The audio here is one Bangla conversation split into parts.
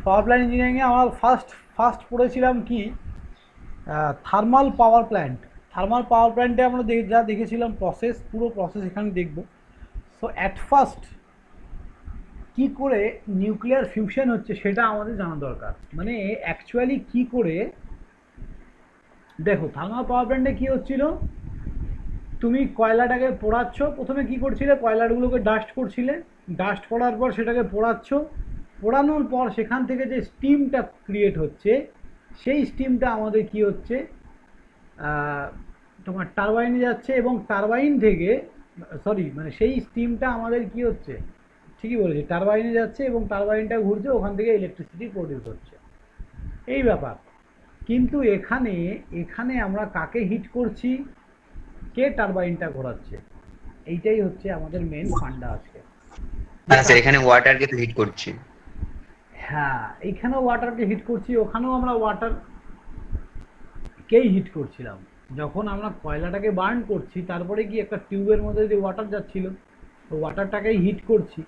পাওয়ার প্ল্যান্ট ইঞ্জিনিয়ারিংয়ে আমরা ফার্স্ট পড়েছিলাম কি, thermal power plant. Thermal power প্ল্যান্টে আমরা যা দেখেছিলাম প্রসেস, পুরো প্রসেস এখানে দেখব। সো অ্যাট ফার্স্ট কী করে নিউক্লিয়ার ফিউশন হচ্ছে সেটা আমাদের জানা দরকার। মানে অ্যাকচুয়ালি কী করে, দেখো থার্মাল পাওয়ার প্ল্যান্টে কী হচ্ছিল, তুমি কয়লাটাকে পোড়াচ্ছ, প্রথমে কি করছিলে, কয়লাগুলোকে ডাস্ট করছিলে, ডাস্ট করার পর সেটাকে পোড়াচ্ছ, পোড়ানোর পর সেখান থেকে যে স্টিমটা ক্রিয়েট হচ্ছে, সেই স্টিমটা আমাদের কি হচ্ছে, তোমার টারবাইনে যাচ্ছে, এবং টারবাইন থেকে, সরি মানে সেই স্টিমটা আমাদের কি হচ্ছে, ঠিকই বলেছি, টারবাইনে যাচ্ছে এবং টারবাইনটা ঘুরছে, ওখান থেকে ইলেকট্রিসিটি প্রডিউস হচ্ছে, এই ব্যাপার। কিন্তু এখানে এখানে আমরা কাকে হিট করছি, কে টারবাইনটা ঘোরাচ্ছে, এইটাই হচ্ছে আমাদের মেন ফান্ডা আজকে। হ্যাঁ স্যার, এখানে ওয়াটারকে তো হিট করছি। হ্যাঁ, এইখানেও ওয়াটারকে হিট করছি, ওখানেও আমরা ওয়াটারকেই হিট করছিলাম। যখন আমরা কয়লাটাকে বার্ন করছি, তারপরে কি একটা টিউবের মধ্যে যে ওয়াটার যাচ্ছিল, তো ওয়াটারটাকেই হিট করছি,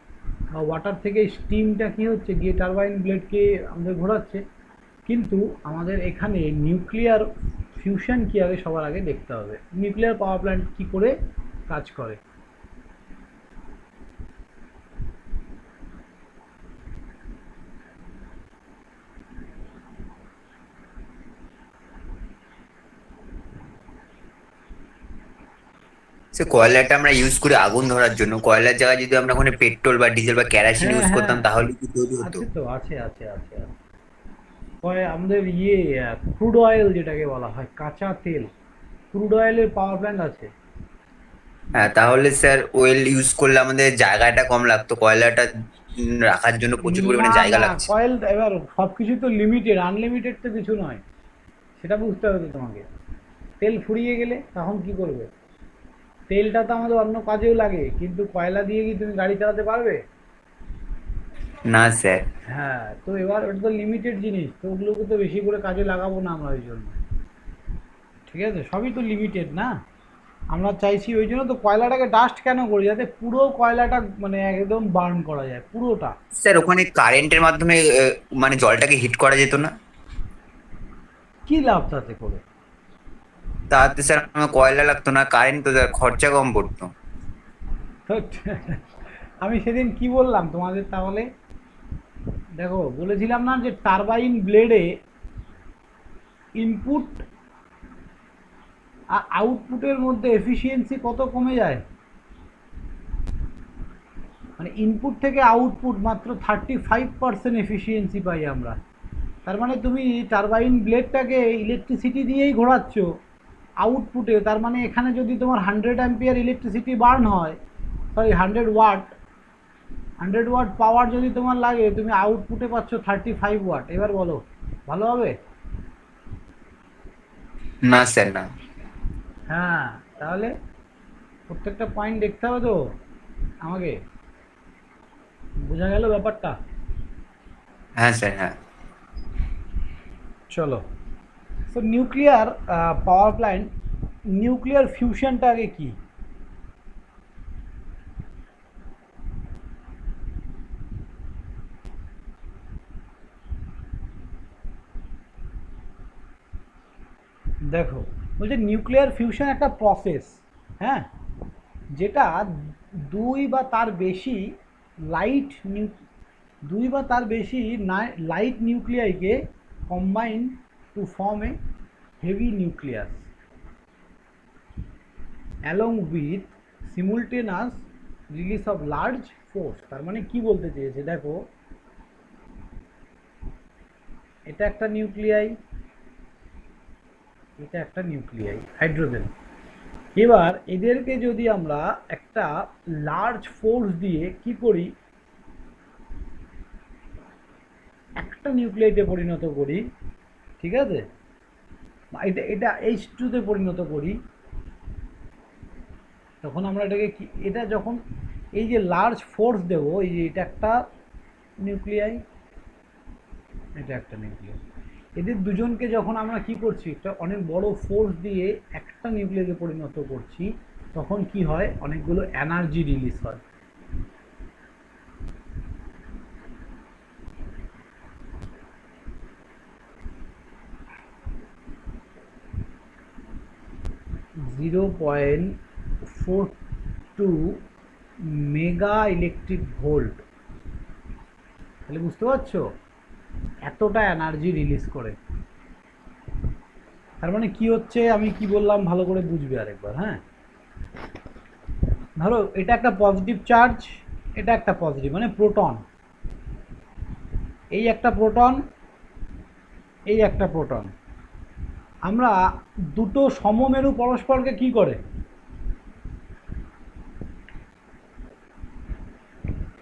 বা ওয়াটার থেকে স্টিমটা কি হচ্ছে গিয়ে টারবাইন ব্লেডকে আমাদের ঘোরাচ্ছে। কিন্তু আমাদের এখানে নিউক্লিয়ার ফিউশন কি আগে সবার আগে দেখতে হবে, নিউক্লিয়ার পাওয়ার প্ল্যান্ট কি করে কাজ করে। সে কয়লাটা আমরা ইউজ করি আগুন ধরার জন্য, কয়লার জায়গায় যদি আমরা ওখানে পেট্রোল বা ডিজেল বা কেরাসিন হ্যাঁ ইউজ হ্যাঁ, করতাম তাহলে কি তৈরি হতো? আছে তো, আছে আছে আছে আছে। আমাদের ক্রুড অয়েল যেটাকে বলা হয়, কাঁচা তেল, ক্রুড অয়েলের পাওয়ার প্ল্যান্ট আছে। হ্যাঁ, তাহলে স্যার ওয়েল ইউজ করলে আমাদের জায়গাটা কম লাগতো, কয়লাটা রাখার জন্য প্রচুর না পরিমাণে জায়গা না, লাগছে। কয়েল এবার সব কিছু তো লিমিটেড, আনলিমিটেড তো কিছু নয়, সেটা বুঝতে হবে তো তোমাকে। তেল ফুরিয়ে গেলে তখন কি করবে, তেলটা তো আমাদের অন্য কাজেও লাগে, কিন্তু কয়লা দিয়ে কি তুমি গাড়ি চালাতে পারবে? না স্যার। হ্যাঁ, তো এবার ওটা তো লিমিটেড জিনিস, তো ওগুলোকে তো বেশি করে কাজে লাগাবো না আমরা ওই জন্য। ঠিক আছে, সবই তো লিমিটেড না, আমরা চাইছি ওই জন্য তো কয়লাটাকে ডাস্ট কেন করি, যাতে পুরো কয়লাটা মানে একদম বার্ন করা যায় পুরোটা। স্যার ওখানে কারেন্টের মাধ্যমে মানে জলটাকে হিট করা যেত না? কি লাভ তাতে করে? তাতে স্যার আমার কয়লা লাগতো না, কারেন্ট তো স্যার খরচা কম পড়তো। ধ্যাৎ, আমি সেদিন কি বললাম তোমাদের তাহলে, দেখো বলেছিলাম না যে টারবাইন ব্লেডে ইনপুট আর আউটপুটের মধ্যে এফিসিয়েন্সি কত কমে যায়, মানে ইনপুট থেকে আউটপুট মাত্র 35% এফিসিয়েন্সি পাই আমরা। তার মানে তুমি টারবাইন ব্লেডটাকে ইলেকট্রিসিটি দিয়েই ঘোরাচ্ছ আউটপুটে, তার মানে এখানে যদি তোমার 100 অ্যাম্পিয়ার ইলেকট্রিসিটি বার্ন হয়, সরি 100 ওয়াট, 100 ওয়াট পাওয়ার যদি তোমার লাগে, তুমি আউটপুটে পাচ্ছ 35 ওয়াট। এবার বলো, ভালো হবে? না স্যার, না। হ্যাঁ, তাহলে প্রত্যেকটা পয়েন্ট দেখতে হবে তো আমাকে, বোঝা গেল ব্যাপারটা? হ্যাঁ স্যার, হ্যাঁ। চলো, তো নিউক্লিয়ার পাওয়ার প্ল্যান্ট, নিউক্লিয়ার ফিউশনটা আগে কি। দেখো, বলছে নিউক্লিয়ার ফিউশন একটা প্রসেস, হ্যাঁ, যেটা দুই বা তার বেশি লাইট নিউ দুই বা তার বেশি লাইট নিউক্লিয়াইকে combine to form a heavy nucleus along with simultaneous release of large force. তার মানে কি বলতে চেয়েছে, দেখো এটা একটা নিউক্লিয়াই, এটা একটা নিউক্লিয়াই হাইড্রোজেন। এবার এদেরকে যদি আমরা একটা লার্জ ফোর্স দিয়ে কি করি, একটা নিউক্লিয়াইতে পরিণত করি, ঠিক আছে, এটা এটা H2-তে পরিণত করি, তখন আমরা এটাকে কি, এটা যখন এই যে লার্জ ফোর্স দেবো, এই যে এটা একটা নিউক্লিয়াই, এটা একটা নিউক্লিয়াস, এদের দুজনকে যখন আমরা কি করছি, একটা অনেক বড় ফোর্স দিয়ে একটা নিউক্লিয়াসে পরিণত করছি, তখন কি হয়, অনেকগুলো এনার্জি রিলিজ হয়। 0.42 মেগা ইলেকট্রিক ভোল্ট। তাহলে বুঝতে পারছো এতটা এনার্জি রিলিজ করে। তার মানে কি হচ্ছে, আমি কি বললাম ভালো করে বুঝবে আরেকবার। হ্যাঁ, ধরো এটা একটা পজিটিভ চার্জ, এটা একটা পজিটিভ মানে প্রোটন, এই একটা প্রোটন, এই একটা প্রোটন। আমরা দুটো সমমেরু পরস্পরকে কি করে,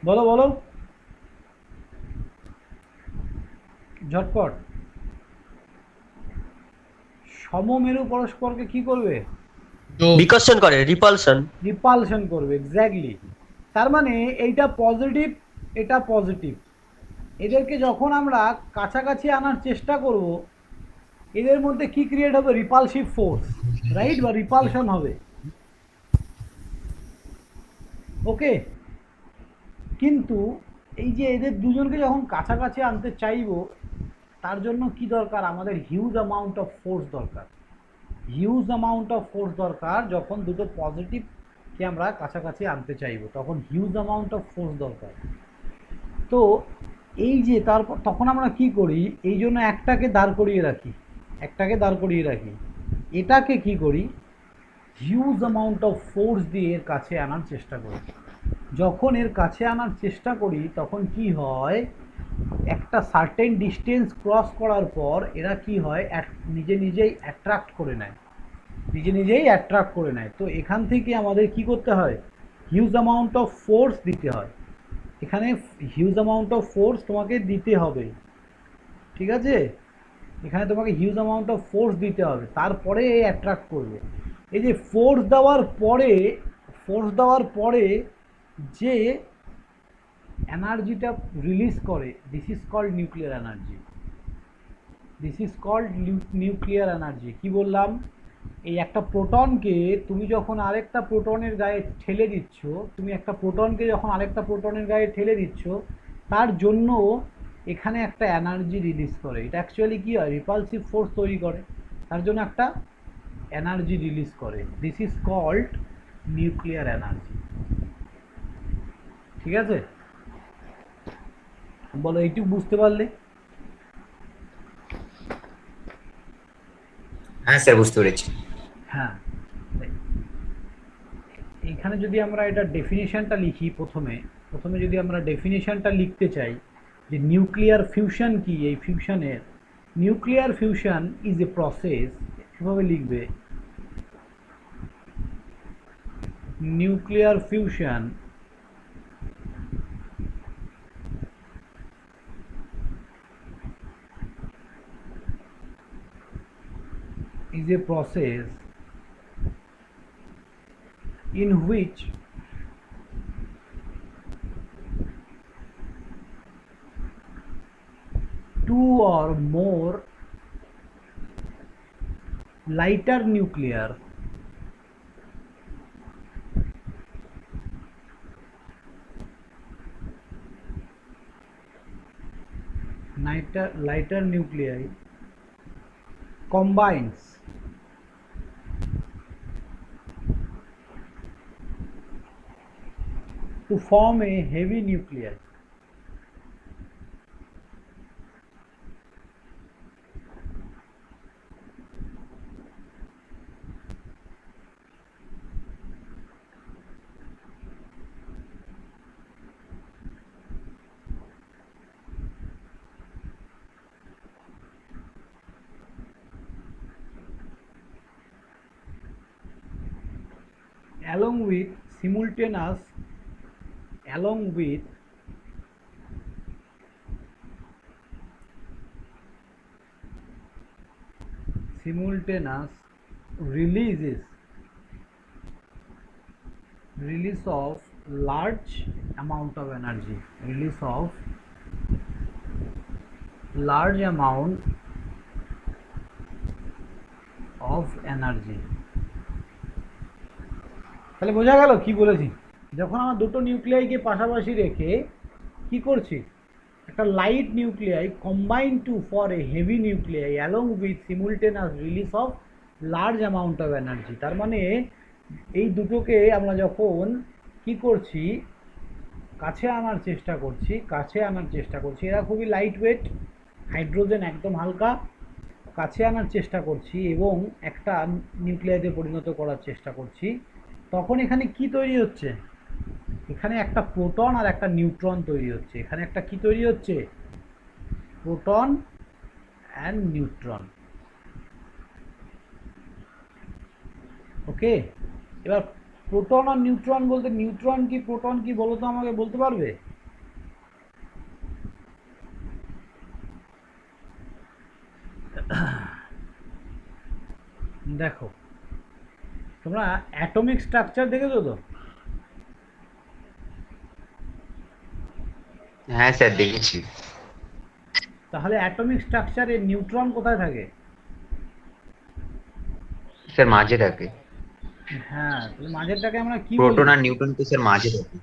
বলো বলো ঝটপট। সমমেরু পরস্পরকে কি করবে, বিকর্ষণ করে, রিপালশন। রিপালশন করবে, এক্স্যাক্টলি। তার মানে এইটা পজিটিভ, এটা পজিটিভ, এদেরকে যখন আমরা কাছাকাছি আনার চেষ্টা করব, এদের মধ্যে কি ক্রিয়েট হবে, রিপালসিভ ফোর্স, রাইট, বা রিপালশন হবে। ওকে, কিন্তু এই যে এদের দুজনকে যখন কাছাকাছি আনতে চাইবো, তার জন্য কি দরকার, আমাদের হিউজ অ্যামাউন্ট অফ ফোর্স দরকার। হিউজ অ্যামাউন্ট অফ ফোর্স দরকার যখন দুটো পজিটিভকে আমরা কাছাকাছি আনতে চাইবো, তখন হিউজ অ্যামাউন্ট অফ ফোর্স দরকার। তো এই যে তারপর তখন আমরা কি করি, এই জন্য একটাকে দাঁড় করিয়ে রাখি, একটাকে দাঁড় করিয়ে রাখি, এটাকে কি করি, হিউজ অ্যামাউন্ট অফ ফোর্স দিয়ে এর কাছে আনার চেষ্টা করি। যখন এর কাছে আনার চেষ্টা করি তখন কি হয়, একটা সার্টেন ডিস্টেন্স ক্রস করার পর এরা কি হয়, নিজে নিজেই অ্যাট্রাক্ট করে নেয়, নিজে নিজেই অ্যাট্রাক্ট করে নেয়। তো এখান থেকে আমাদের কি করতে হয়, হিউজ অ্যামাউন্ট অফ ফোর্স দিতে হয়। এখানে হিউজ অ্যামাউন্ট অফ ফোর্স তোমাকে দিতে হবে, ঠিক আছে, এখানে তোমাকে হিউজ অ্যামাউন্ট অফ ফোর্স দিতে হবে, তারপরে অ্যাট্রাক্ট করবে। এই যে ফোর্স দেওয়ার পরে, ফোর্স দেওয়ার পরে যে এনার্জিটা রিলিজ করে, this is called nuclear energy, this is called nuclear energy. কি বললাম, এই একটা প্রোটনকে তুমি যখন আরেকটা প্রোটনের গায়ে ঠেলে দিচ্ছ, তুমি একটা প্রোটনকে যখন আরেকটা প্রোটনের গায়ে ঠেলে দিচ্ছ, তার জন্য এখানে একটা এনার্জি রিলিজ করে। এটা অ্যাকচুয়ালি কী হয়, রিপালসিভ ফোর্স তৈরি করে, তার জন্য একটা এনার্জি রিলিজ করে। This is called nuclear energy. ঠিক আছে, বলো এইটুকু বুঝতে পারলে? হ্যাঁ স্যার, বুঝতে পেরেছি। হ্যাঁ, এখানে যদি আমরা এটা ডেফিনেশনটা লিখি, প্রথমে প্রথমে যদি আমরা ডেফিনেশনটা লিখতে চাই যে নিউক্লিয়ার ফিউশন কি, এই ফিউশনের, nuclear fusion is a process, এভাবে লিখবে, nuclear fusion is a process in which two or more lighter nuclear lighter nuclei combines to form a heavy nuclei. Along with simultaneous release of large amount of energy, release of large amount of energy। তাহলে বোঝা গেল কি বলেছি, যখন আমার দুটো নিউক্লিয়াইকে পাশাপাশি রেখে কি করছি, একটা light nuclei combine to for a heavy nuclei along with simultaneous release of large amount of energy. তার মানে এই দুটোকে আমরা যখন কি করছি, কাছে আনার চেষ্টা করছি, এরা খুবই লাইট ওয়েট, হাইড্রোজেন একদম হালকা, কাছে আনার চেষ্টা করছি এবং একটা নিউক্লিয়াসে পরিণত করার চেষ্টা করছি, তখন এখানে কি তৈরি হচ্ছে? এখানে একটা প্রোটন আর একটা নিউট্রন তৈরি হচ্ছে। এখানে একটা কি তৈরি হচ্ছে? Proton and neutron. ওকে, এবার প্রোটন আর নিউট্রন বলতে নিউট্রন কি প্রোটন কি বলো তো, আমাকে বলতে পারবে? দেখো, তোমরা অ্যাটমিক স্ট্রাকচার দেখেছো তো? হ্যাঁ স্যার দেখেছি। তাহলে অ্যাটমিক স্ট্রাকচারে নিউট্রন কোথায় থাকে? স্যার মাঝে থাকে। হ্যাঁ, তাহলে মাঝেরটাকে আমরা কি বলি? প্রোটন আর নিউট্রন তো স্যার মাঝে থাকে।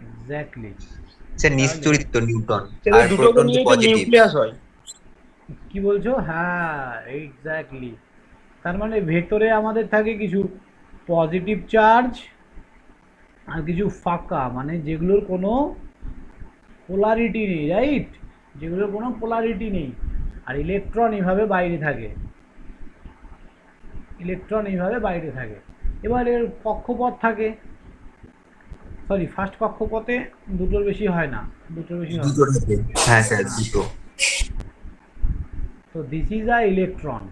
এক্স্যাক্টলি। স্যার তাহলে নিশ্চরিত্র নিউট্রন, এদের আর দুটোকে প্রোটন তো নিয়ে তো পজিটিভ। নিউক্লিয়াস হয়। কি বলছো? হ্যাঁ, এক্স্যাক্টলি। তার মানে ভেতরে আমাদের থাকে কিছু পজিটিভ চার্জ আর কিছু ফাঁকা, মানে যেগুলোর কোনো পোলারিটি নেই, রাইট? যেগুলোর কোনো পোলারিটি নেই। আর ইলেকট্রন এইভাবে বাইরে থাকে, এবার এর কক্ষপথ থাকে, সরি ফার্স্ট কক্ষপথে দুটোর বেশি হয় না, দুটো থাকে। হ্যাঁ স্যার দুটো। তো দিস ইজ আ ইলেকট্রন।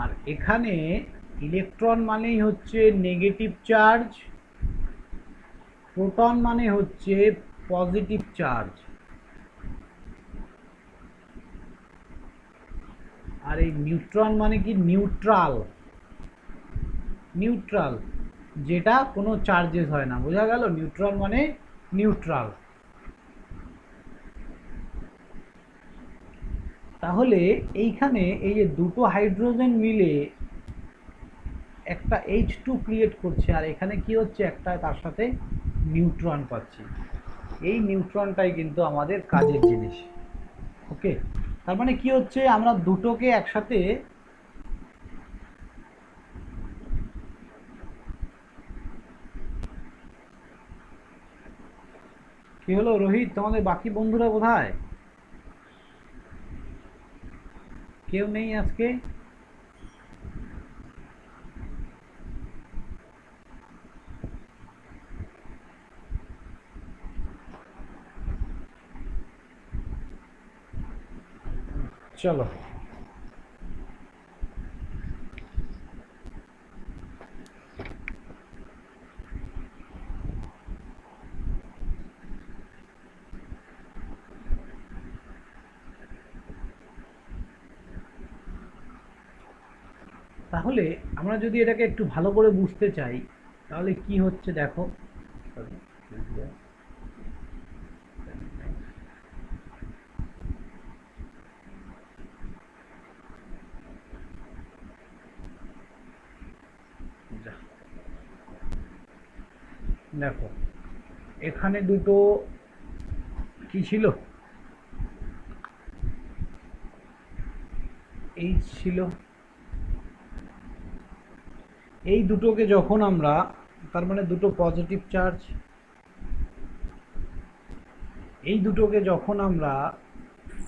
আর এখানে ইলেকট্রন মানেই হচ্ছে নেগেটিভ চার্জ, প্রোটন মানে হচ্ছে পজিটিভ চার্জ, আর এই নিউট্রন মানে কি? নিউট্রাল, যেটা কোনো চার্জেস হয় না। বোঝা গেল? নিউট্রন মানে নিউট্রাল। তাহলে এইখানে এই যে দুটো হাইড্রোজেন মিলে একটা H2 ক্রিয়েট করছে, আর এখানে কি হচ্ছে? একটা তার সাথে নিউট্রন পাচ্ছি। এই নিউট্রনটাই কিন্তু আমাদের কাজের জিনিস। ওকে, তার মানে কি হচ্ছে? আমরা দুটোকে একসাথে কি হলো রোহিত, তোমাদের বাকি বন্ধুরা কোথায়? কেউ নেই আজকে? চলো, তাহলে আমরা যদি এটাকে একটু ভালো করে বুঝতে চাই, তাহলে কি হচ্ছে দেখো। দেখো, এখানে দুটো কি ছিল? এইচ ছিল। এই দুটোকে যখন আমরা, তার মানে দুটো পজিটিভ চার্জ, এই দুটোকে যখন আমরা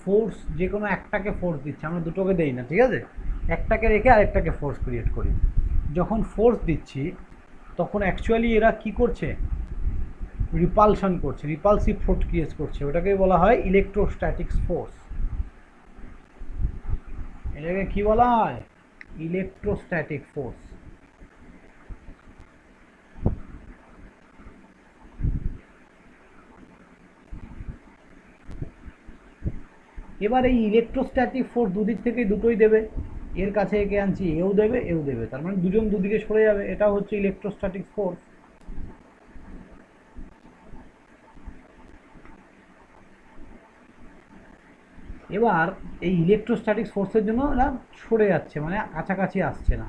ফোর্স, যে কোনো একটাকে ফোর্স দিচ্ছি, আমরা দুটোকে দেই না, ঠিক আছে? একটাকে রেখে আরেকটাকে ফোর্স ক্রিয়েট করি। যখন ফোর্স দিচ্ছি তখন অ্যাকচুয়ালি এরা কি করছে? রিপালশন করছে, রিপালসিভ ফোর্স ক্রিয়েট করছে। ওটাকে বলা হয় ইলেকট্রোস্ট্যাটিক্স ফোর্স। এটাকে কি বলা হয়? Electrostatic force. এবার এই ইলেকট্রোস্ট্যাটিক ফোর্স দুদিক থেকে দুটোই দেবে। এর কাছে একে আনছি, এও দেবে এও দেবে, তার মানে দুজন দুদিকে সরে যাবে। এটা হচ্ছে ইলেকট্রোস্ট্যাটিক ফোর্স। এবার এই ইলেকট্রোস্ট্যাটিক ফোর্সের জন্য এরা সরে যাচ্ছে, মানে কাছাকাছি আসছে না।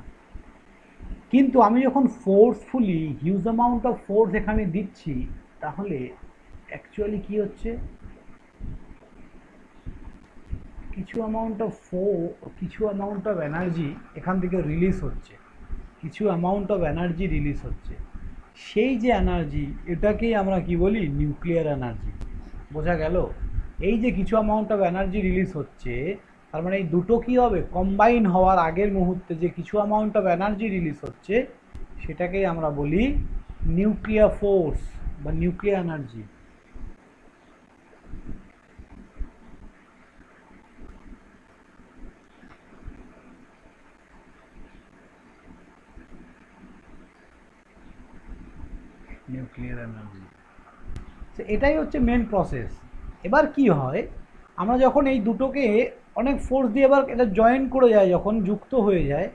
কিন্তু আমি যখন forcefully huge amount of force এখানে দিচ্ছি, তাহলে অ্যাকচুয়ালি কি হচ্ছে? কিছু অ্যামাউন্ট অফ এনার্জি এখান থেকে রিলিজ হচ্ছে, কিছু অ্যামাউন্ট অফ এনার্জি রিলিজ হচ্ছে। সেই যে এনার্জি, এটাকেই আমরা কি বলি? Nuclear energy. বোঝা গেল? এই যে কিছু অ্যামাউন্ট অফ এনার্জি রিলিজ হচ্ছে, তার মানে এই দুটো কি হবে? কম্বাইন হওয়ার আগের মুহূর্তে যে কিছু অ্যামাউন্ট অফ এনার্জি রিলিজ হচ্ছে, সেটাকেই আমরা বলি নিউক্লিয়ার ফোর্স বা নিউক্লিয়ার এনার্জি। নিউক্লিয়ার এনার্জি, এটাই হচ্ছে মেন প্রসেস। এবার কি হয়, আমরা যখন এই দুটোকে অনেক ফোর্স দিয়ে এবার এটা জয়েন করে যায়, যখন যুক্ত হয়ে যায়,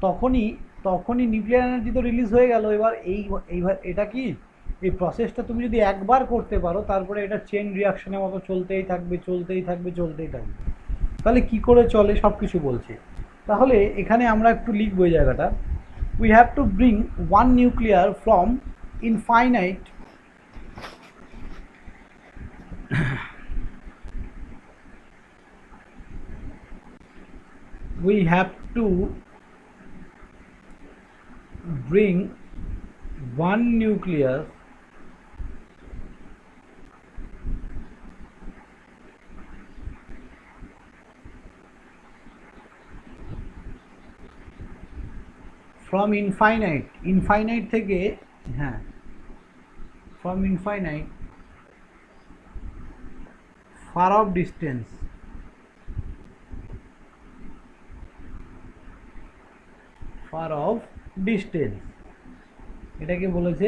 তখনই তখনই নিউক্লিয়ার এনার্জি তো রিলিজ হয়ে গেল। এবার এইবার এটা কি, এই প্রসেসটা তুমি যদি একবার করতে পারো, তারপরে এটা চেন রিয়াকশনের মতো চলতেই থাকবে, চলতেই থাকবে, চলতেই থাকবে। তাহলে কি করে চলে সব কিছু বলছে। তাহলে এখানে আমরা একটু লিখবো এই জায়গাটা, we have to bring one nuclear from infinite we have to bring one nucleus from infinite থেকে, হ্যাঁ, from infinite far off distance, far off distance, এটাকে বলেছে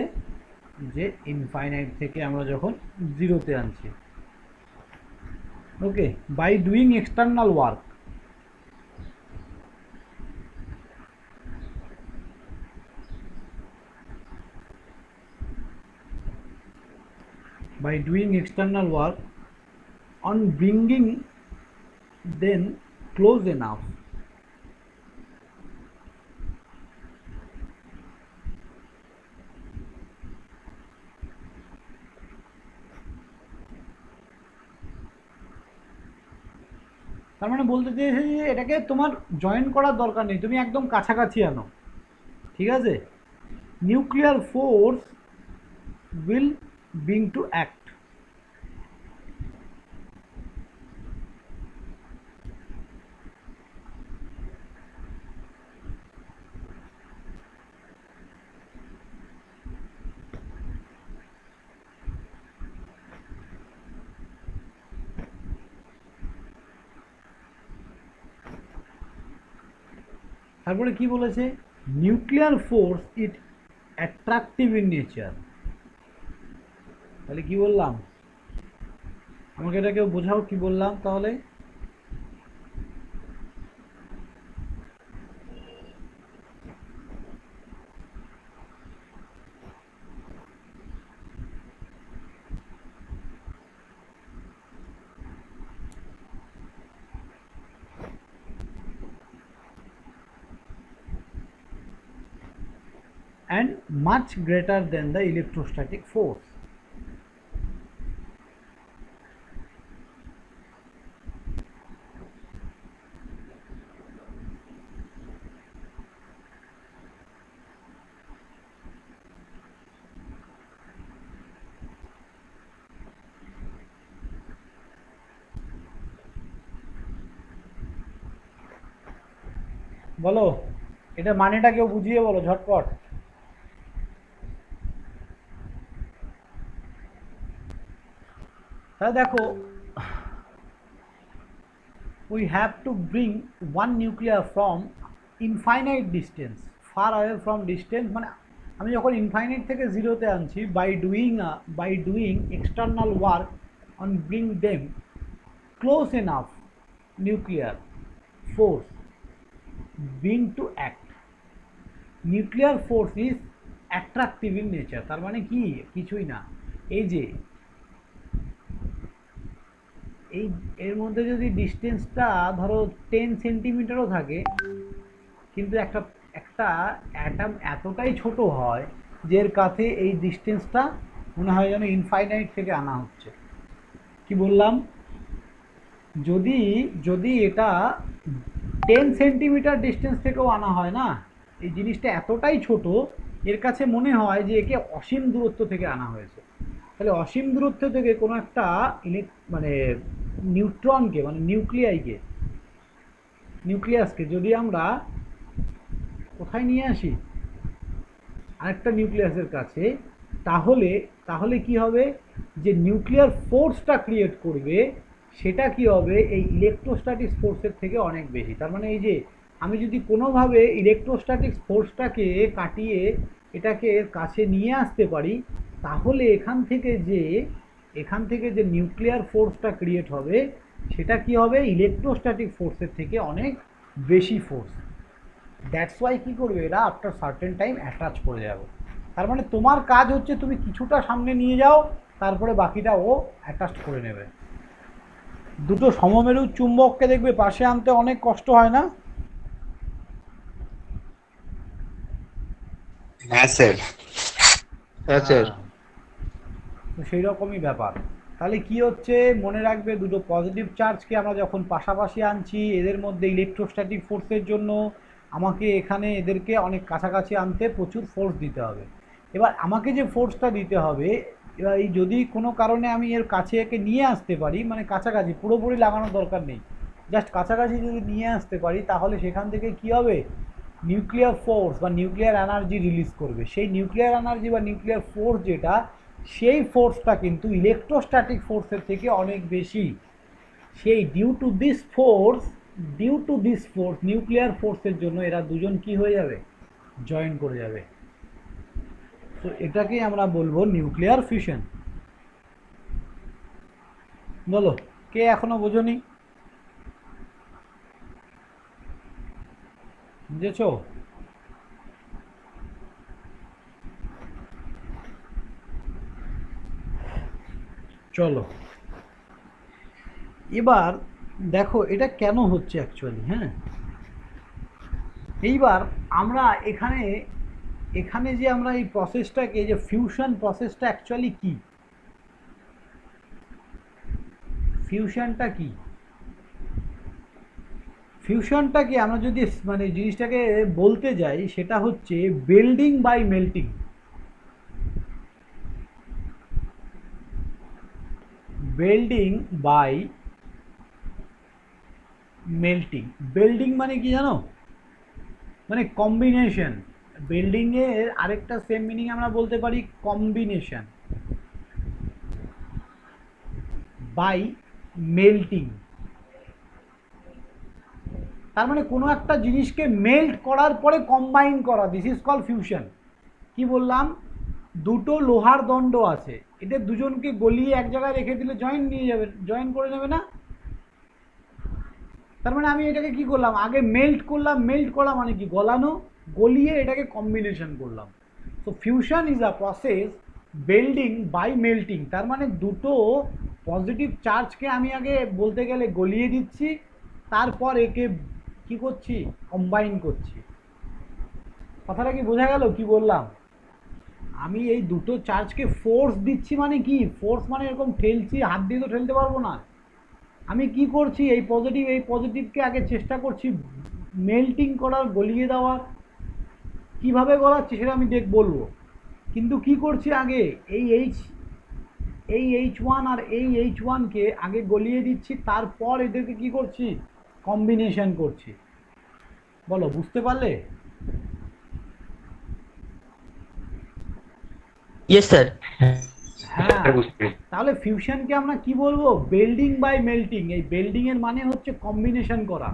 যে ইনফাইনাইট থেকে আমরা যখন জিরোতে আনছি। Okay, by doing external work, by doing external work on bringing them close enough, তার মানে বলতে চেয়েছে যে এটাকে তোমার জয়েন করার দরকার নেই, তুমি একদম কাছাকাছি আনো। ঠিক আছে, nuclear force will being to act. তারপরে কি বলেছে? Nuclear force it attractive in nature. তাহলে কি বললাম? আমাকে এটাকে বোঝাও কি বললাম তাহলে। And much greater than the electrostatic force. বলো, এটা মানেটা কেউ বুঝিয়ে বলো ঝটপট। তাহলে দেখো, we have to bring one nuclear from infinite distance, far away from distance, মানে আমি যখন ইনফাইনাইট থেকে জিরোতে আনছি, by doing external work on bring them close enough nuclear force being to act. Nuclear force is attractive in nature। তার মানে কি? কিছুই না, এই যে এই এর মধ্যে যদি ডিস্টেন্সটা ধরো 10 সেন্টিমিটারও থাকে, কিন্তু একটা একটা অ্যাটম এতটাই ছোট হয় যে এর কাছে এই ডিস্টেন্সটা মনে হয় যেন ইনফাইনাইট থেকে আনা হচ্ছে। কি বললাম? যদি যদি এটা 10 সেন্টিমিটার ডিস্টেন্স থেকেও আনা হয় না, এই জিনিসটা এতটাই ছোট, এর কাছে মনে হয় যে একে অসীম দূরত্ব থেকে আনা হয়েছে। তাহলে অসীম দূরত্ব থেকে কোনো একটা মানে নিউট্রনকে, মানে নিউক্লিয়াসকে যদি আমরা কোথায় নিয়ে আসি, আরেকটা নিউক্লিয়াসের কাছে, তাহলে তাহলে কি হবে, যে নিউক্লিয়ার ফোর্সটা ক্রিয়েট করবে সেটা কি হবে এই ইলেকট্রোস্ট্যাটিক ফোর্সের থেকে অনেক বেশি। তার মানে এই যে আমি যদি কোনোভাবে ইলেকট্রোস্ট্যাটিক ফোর্সটাকে কাটিয়ে এটাকে এর কাছে নিয়ে আসতে পারি, তাহলে এখান থেকে যে নিউক্লিয়ার ফোর্সটা ক্রিয়েট হবে সেটা কি হবে ইলেকট্রোস্ট্যাটিক ফোর্সের থেকে অনেক বেশি ফোর্স। দ্যাটস ওয়াই কী করবে এরা আফটার সার্টেন টাইম অ্যাটাচ করে যাবে। তার মানে তোমার কাজ হচ্ছে তুমি কিছুটা সামনে নিয়ে যাও, তারপরে বাকিটা ও অ্যাটাচ করে নেবে। দুটো সমমেরু চুম্বককে দেখবে পাশে আনতে অনেক কষ্ট হয় না? হ্যাঁ স্যার। হ্যাঁ স্যার। তো সেই রকমই ব্যাপার। তাহলে কি হচ্ছে মনে রাখবে, দুটো পজিটিভ চার্জকে আমরা যখন পাশাপাশি আনছি, এদের মধ্যে ইলেকট্রোস্ট্যাটিক ফোর্সের জন্য আমাকে এখানে এদেরকে অনেক কাছাকাছি আনতে প্রচুর ফোর্স দিতে হবে। এবার আমাকে যে ফোর্সটা দিতে হবে, এবার এই যদি কোনো কারণে আমি এর কাছে একে নিয়ে আসতে পারি, মানে কাছাকাছি পুরোপুরি লাগানোর দরকার নেই, জাস্ট কাছাকাছি যদি নিয়ে আসতে পারি, তাহলে সেখান থেকে কি হবে, নিউক্লিয়ার ফোর্স বা নিউক্লিয়ার এনার্জি রিলিজ করবে। সেই নিউক্লিয়ার এনার্জি বা নিউক্লিয়ার ফোর্স যেটা, সেই ফোর্সটা কিন্তু ইলেকট্রোস্ট্যাটিক ফোর্সের থেকে অনেক বেশি। সেই due to this force nuclear ফোর্সের জন্য এরা দুজন কি হয়ে যাবে, জয়েন করে যাবে। তো এটাকেই আমরা বলবো নিউক্লিয়ার ফিউশন। বলো, কে এখনো বোঝনি? বুঝেছো? চলো এবার দেখো এটা কেন হচ্ছে অ্যাকচুয়ালি। হ্যাঁ, এইবার আমরা এখানে এখানে যে আমরা এই প্রসেসটাকে, যে ফিউশন প্রসেসটা অ্যাকচুয়ালি কি, ফিউশনটা কি, ফিউশনটা কি আমরা যদি মানে জিনিসটাকে বলতে যাই, সেটা হচ্ছে welding by melting. Welding by melting. Welding মানে কি জানো, মানে কম্বিনেশন। বিল্ডিংয়ের আরেকটা সেম মিনিং আমরা বলতে পারি কম্বিনেশন বাই মেল্টিং। তার মানে কোনো একটা জিনিসকে মেল্ট করার পরে কম্বাইন করা, দিস ইজ কল ফিউশন। কি বললাম, দুটো লোহার দণ্ড আছে, এদের দুজনকে গলিয়ে এক জায়গায় রেখে দিলে জয়েন নিয়ে যাবে, জয়েন করে নেবে না? তার মানে আমি এটাকে কি করলাম, আগে মেল্ট করলাম, মেল্ট করা মানে কি গলানো, গলিয়ে এটাকে কম্বিনেশন করলাম। So fusion is a process welding by melting. তার মানে দুটো পজিটিভ চার্জকে আমি আগে বলতে গেলে গলিয়ে দিচ্ছি, তারপর একে কি করছি, কম্বাইন করছি। কথাটা কি বোঝা গেল কি বললাম? আমি এই দুটো চার্জকে ফোর্স দিচ্ছি, মানে কি ফোর্স, মানে এরকম ঠেলছি, হাত দিয়ে তো ঠেলতে পারবো না। আমি কি করছি, এই পজিটিভকে আগে চেষ্টা করছি মেল্টিং করার, গলিয়ে দেওয়ার। কিভাবে গলাচ্ছি সেটা আমি বলবো, কিন্তু কি করছি আগে এই H1 আর এই H1কে আগে গলিয়ে দিচ্ছি, তারপর এদেরকে কি করছি, কম্বিনেশন করছি। বলো, বুঝতে পারলে? Yes sir. হ্যাঁ, তাহলে ফিউশনকে আমরা কি বলবো, বেল্ডিং বাই মেল্টিং। এই বেল্ডিং এর মানে হচ্ছে কম্বিনেশন করা,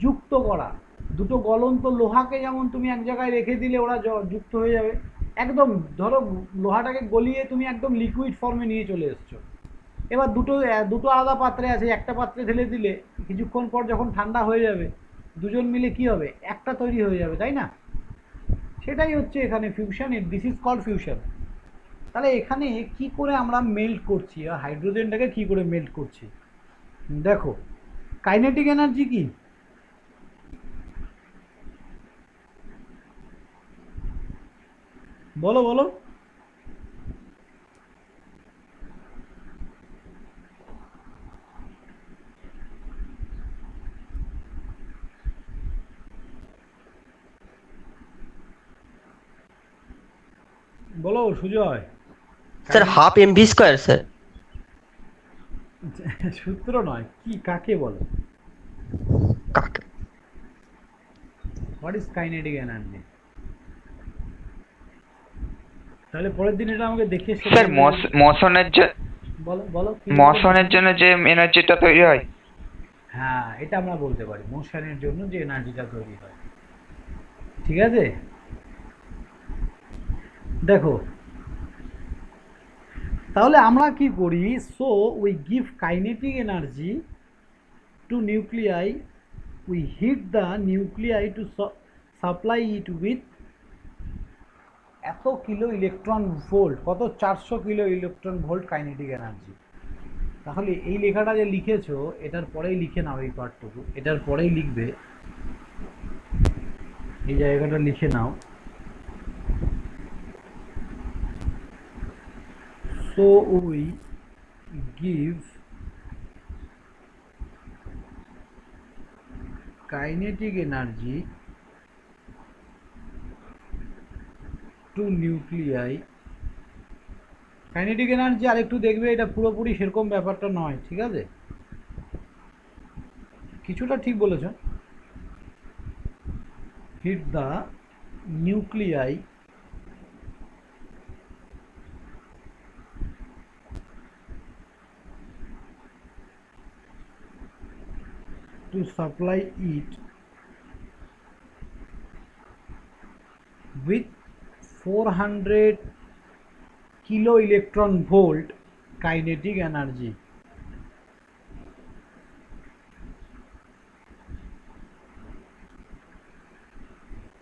যুক্ত করা। দুটো গলন্ত লোহাকে যেমন তুমি এক জায়গায় রেখে দিলে ওরা যুক্ত হয়ে যাবে, একদম ধরো লোহাটাকে গলিয়ে তুমি একদম লিকুইড ফর্মে নিয়ে চলে এসছো। এবার দুটো আলাদা পাত্রে আছে, একটা পাত্রে ঢেলে দিলে কিছুক্ষণ পর যখন ঠান্ডা হয়ে যাবে, দুজন মিলে কি হবে, একটা তৈরি হয়ে যাবে, তাই না? সেটাই হচ্ছে এখানে fusion, this is called fusion. তাহলে এখানে কি করে আমরা মেল্ট করছি, আর হাইড্রোজেনটাকে কি করে মেল্ট করছি, দেখো। কাইনেটিক এনার্জি কি, বলো বলো। বলো Sujoy. Sir half MV square sir. সূত্র নয়, কি কাকে বলে? কাকে? What is kinetic energy? তাহলে পরের দিন এটা আমাকে দেখে স্যার বলো বলো কি বলবে? মোশনের জন্য যে এনার্জিটা তৈরি হয়। হ্যাঁ, এটা আমরা বলতে পারি মোশনের জন্য যে এনার্জিটা তৈরি হয়। ঠিক আছে, দেখো তাহলে আমরা কি করি, so we give kinetic energy to nuclei, we hit the nuclei to supply it with এত কিলো ইলেকট্রন ভোল্ট, কত 400 kilo electron volt kinetic energy. তাহলে এই লেখাটা যে লিখেছো এটার পরেই লিখে নাও, এই পার্টটুকু এটার পরেই লিখবে, এই জায়গাটা লিখে নাও। So we give kinetic energy to nuclei. Kinetic energy আরেকটু দেখবে, এটা পুরোপুরি সেরকম ব্যাপারটা নয়, ঠিক আছে, কিছুটা ঠিক বলেছ। Hit the nuclei to supply it with 400 kilo electron volt kinetic energy।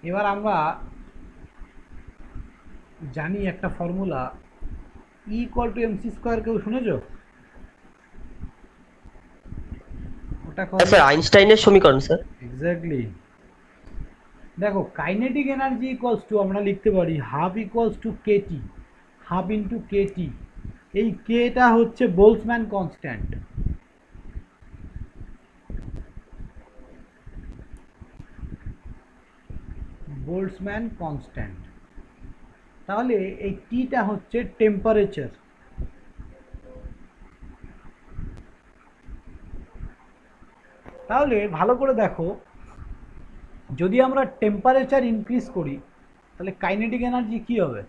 এবার আমরা জানি একটা formula, E equal to mc square, কেউ শুনেছো? ওটা স্যার আইনস্টাইনের সমীকরণ স্যার। এক্স্যাক্টলি। দেখো কাইনেটিক এনার্জি ইকুয়ালস টু আমরা লিখতে পারি half equals to KT, half into KT. এই কেটা হচ্ছে বোলসম্যান কনস্ট্যান্ট। Boltzmann constant. তাহলে এই টিটা হচ্ছে টেম্পারেচার। তাহলে ভালো করে দেখো, যদি আমরা টেম্পারেচার ইনক্রিজ করি তাহলে কাইনেটিক এনার্জি কি হবে?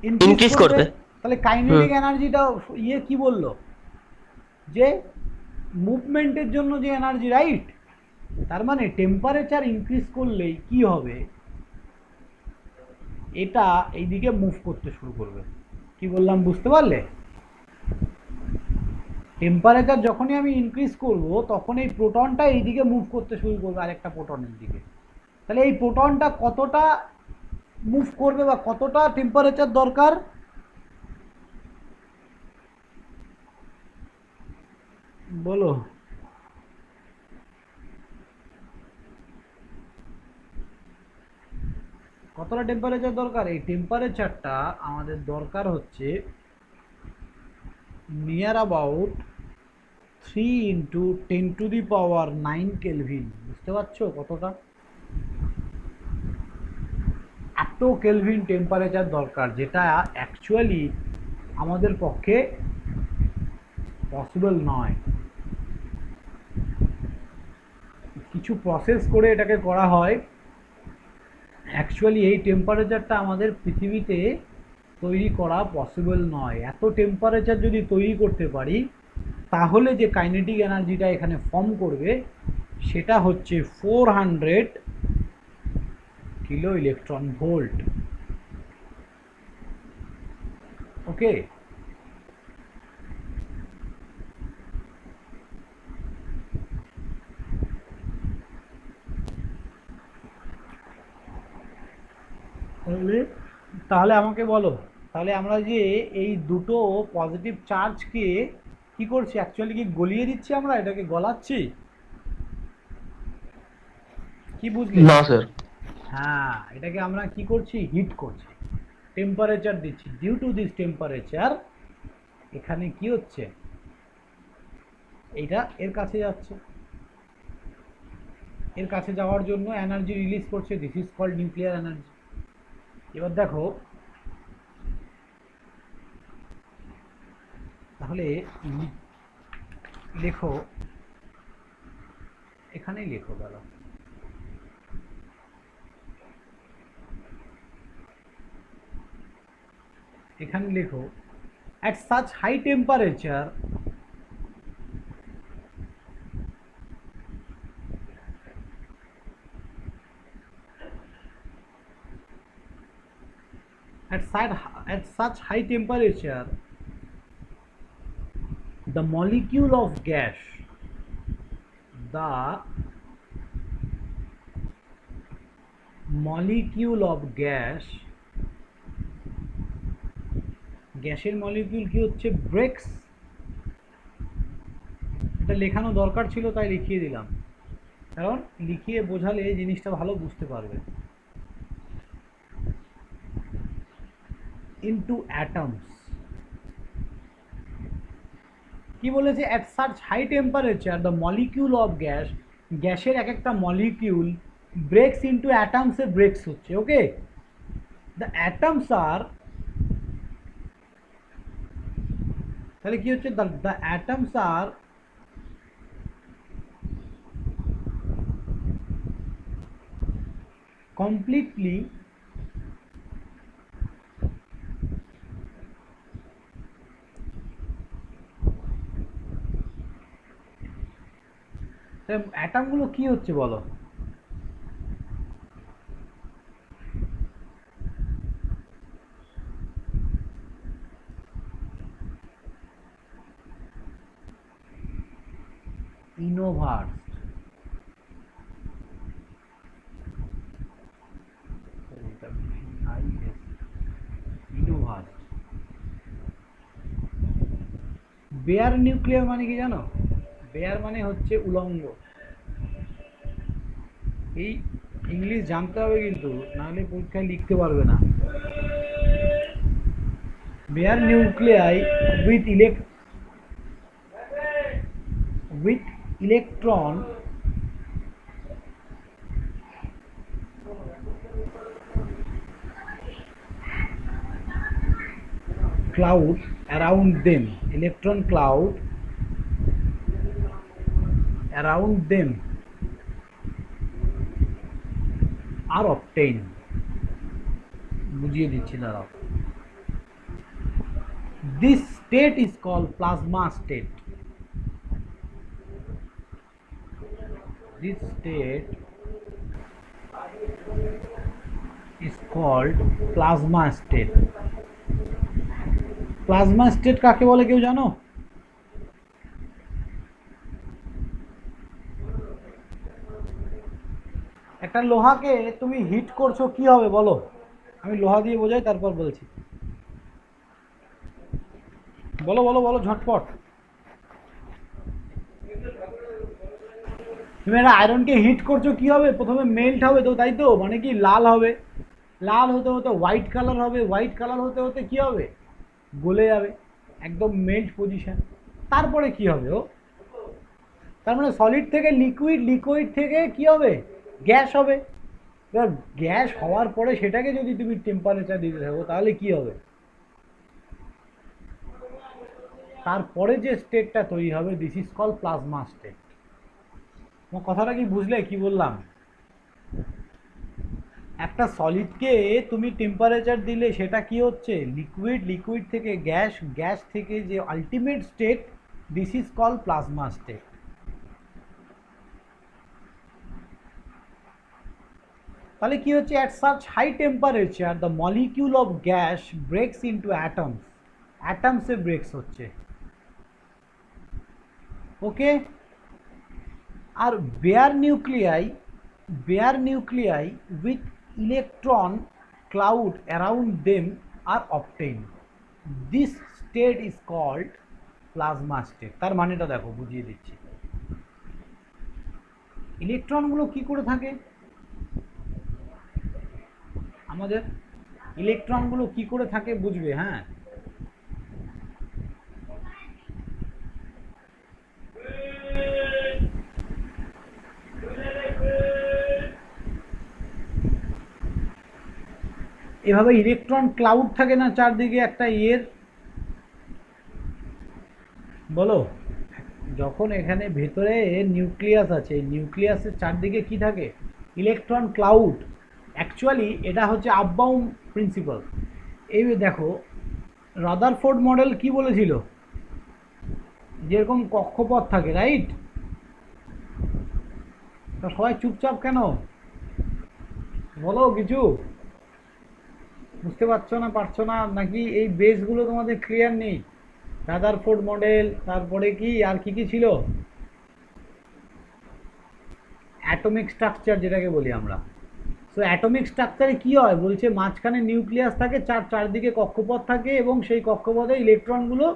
ইনক্রিজ করবে। তাহলে কাইনেটিক এনার্জিটা ইয়ে কি বললো, যে মুভমেন্টের জন্য যে এনার্জি, রাইট? তার মানে টেম্পারেচার ইনক্রিজ করলেই কি হবে, এটা এইদিকে মুভ করতে শুরু করবে। কি বললাম বুঝতে পারলে? টেম্পারেচার যখনই আমি ইনক্রিজ করব তখন এই প্রোটনটা এইদিকে মুভ করতে শুরু করবে আরেকটা প্রোটনের দিকে। তাহলে এই প্রোটনটা কতটা মুভ করবে বা কতটা টেম্পারেচার দরকার? বলো। কতটা টেম্পারেচার দরকার? এই টেম্পারেচারটা আমাদের দরকার হচ্ছে নিয়ার অ্যাবাউট 3 ইন্টু 10⁹ কেলভিন। বুঝতে পারছো কতটা? এত কেলভিন টেম্পারেচার দরকার, যেটা অ্যাকচুয়ালি আমাদের পক্ষে পসিবল নয়। কিছু প্রসেস করে এটাকে করা হয়, অ্যাকচুয়ালি এই টেম্পারেচারটা আমাদের পৃথিবীতে তৈরি করা পসিবল নয়। এত টেম্পারেচার যদি তৈরি করতে পারি তাহলে যে কাইনেটিক এনার্জিটা এখানে ফর্ম করবে সেটা হচ্ছে 400 কিলো ইলেকট্রন ভোল্ট। ওকে, তাহলে আমাকে বলো, তাহলে আমরা যে এই দুটো পজিটিভ চার্জকে কি করছি, অ্যাকচুয়ালি কি গলিয়ে দিচ্ছি, আমরা এটাকে গলাচ্ছি, কি বুঝলে? না স্যার। হ্যাঁ, এটাকে আমরা কি করছি, হিট করছি, টেম্পারেচার দিচ্ছি। ডিউ টু দিস টেম্পারেচার এখানে কি হচ্ছে, এইটা এর কাছে যাচ্ছে। এর কাছে যাওয়ার জন্য এনার্জি রিলিজ করছে, this is called nuclear energy. এবার দেখো তাহলে লেখো, এখানেই লেখো দাদা, এখানে লেখো at such high temperature at such high temperature the molecule of gas গ্যাসের মলিকিউল কি হচ্ছে, ব্রেকস। এটা লেখানো দরকার ছিল তাই লিখিয়ে দিলাম, কারণ লিখিয়ে বোঝালে জিনিসটা ভালো বুঝতে পারবে। ইনটু অ্যাটমস, কি বলেছে, at such high temperature the molecule of gas, গ্যাসের এক একটা মলিকিউল ব্রেকস ইনটু অ্যাটমসে ব্রেকস হচ্ছে। ওকে, দ্য অ্যাটমস আর, তাহলে কি হচ্ছে, দ্য অ্যাটমস আর completely অ্যাটমগুলো কি হচ্ছে বলো, ইনোভার্স, ইনোভার্স। বেয়ার নিউক্লিয়ার মানে কি জানো, বেয়ার মানে হচ্ছে উলঙ্গ। এই ইংলিশ জানতে হবে কিন্তু, নাহলে পরীক্ষায় লিখতে পারবে না। Bare nuclei with electron cloud around them, electron cloud around them are obtained। বুঝিয়ে দিচ্ছি দাঁড়াও। This state is called plasma state. This state is called plasma state. Plasma state কাকে বলে কেউ জানো? একটা লোহাকে তুমি হিট করছো, কি হবে বলো? আমি লোহা দিয়ে বোঝাই, তারপর বলছি। বলো বলো বলো ঝটপট। তুমি একটা আয়রনকে হিট করছো, কি হবে? প্রথমে মেল্ট হবে তো, তাই তো, মানে কি লাল হবে, লাল হতে হতে হোয়াইট কালার হবে, হোয়াইট কালার হতে হতে কি হবে, গলে যাবে, একদম মেল্ট পজিশন। তারপরে কি হবে ও, তার মানে সলিড থেকে লিকুইড, লিকুইড থেকে কি হবে, গ্যাস হবে। এবার গ্যাস হওয়ার পরে সেটাকে যদি তুমি টেম্পারেচার দিতে থাকো তাহলে কি হবে, তারপরে যে স্টেটটা তৈরি হবে, this is call plasma state. তোমার কথাটা কি বুঝলে কি বললাম? একটা সলিডকে তুমি টেম্পারেচার দিলে সেটা কি হচ্ছে, লিকুইড, লিকুইড থেকে গ্যাস, গ্যাস থেকে যে ultimate state, this is call plasma state. তাহলে কি হচ্ছে, at such high temperature the molecule of gas breaks into atoms, অ্যাটমসে ব্রেকস হচ্ছে। ওকে, আর bare nuclei with electron cloud around them are obtain, this state is called plasma state. তার মানেটা দেখো, বুঝিয়ে দিচ্ছি। ইলেকট্রনগুলো কি করে থাকে, আমাদের ইলেকট্রনগুলো কি করে থাকে বুঝবে। হ্যাঁ, এভাবে ইলেকট্রন ক্লাউড থাকে না চারদিকে একটা ইয়ের, বলো, যখন এখানে ভেতরে নিউক্লিয়াস আছে, নিউক্লিয়াসের চারদিকে কি থাকে? Electron cloud. অ্যাকচুয়ালি এটা হচ্ছে আপবাউন্ড প্রিন্সিপাল। এই দেখো, রাদারফোর্ড মডেল কি বলেছিল? যেরকম কক্ষপথ থাকে, রাইট? তো সবাই চুপচাপ কেন? বলো কিছু, বুঝতে পারছো না, পারছো না, নাকি এই বেসগুলো তোমাদের ক্লিয়ার নেই? রাদারফোর্ড মডেল, তারপরে কি আর কি কি ছিল? অ্যাটমিক স্ট্রাকচার যেটাকে বলি আমরা। সো অ্যাটমিক স্ট্রাকচারে কি হয় বলছে, মাঝখানে নিউক্লিয়াস থাকে, চারদিকে কক্ষপথ থাকে, এবং সেই কক্ষপথে ইলেকট্রনগুলো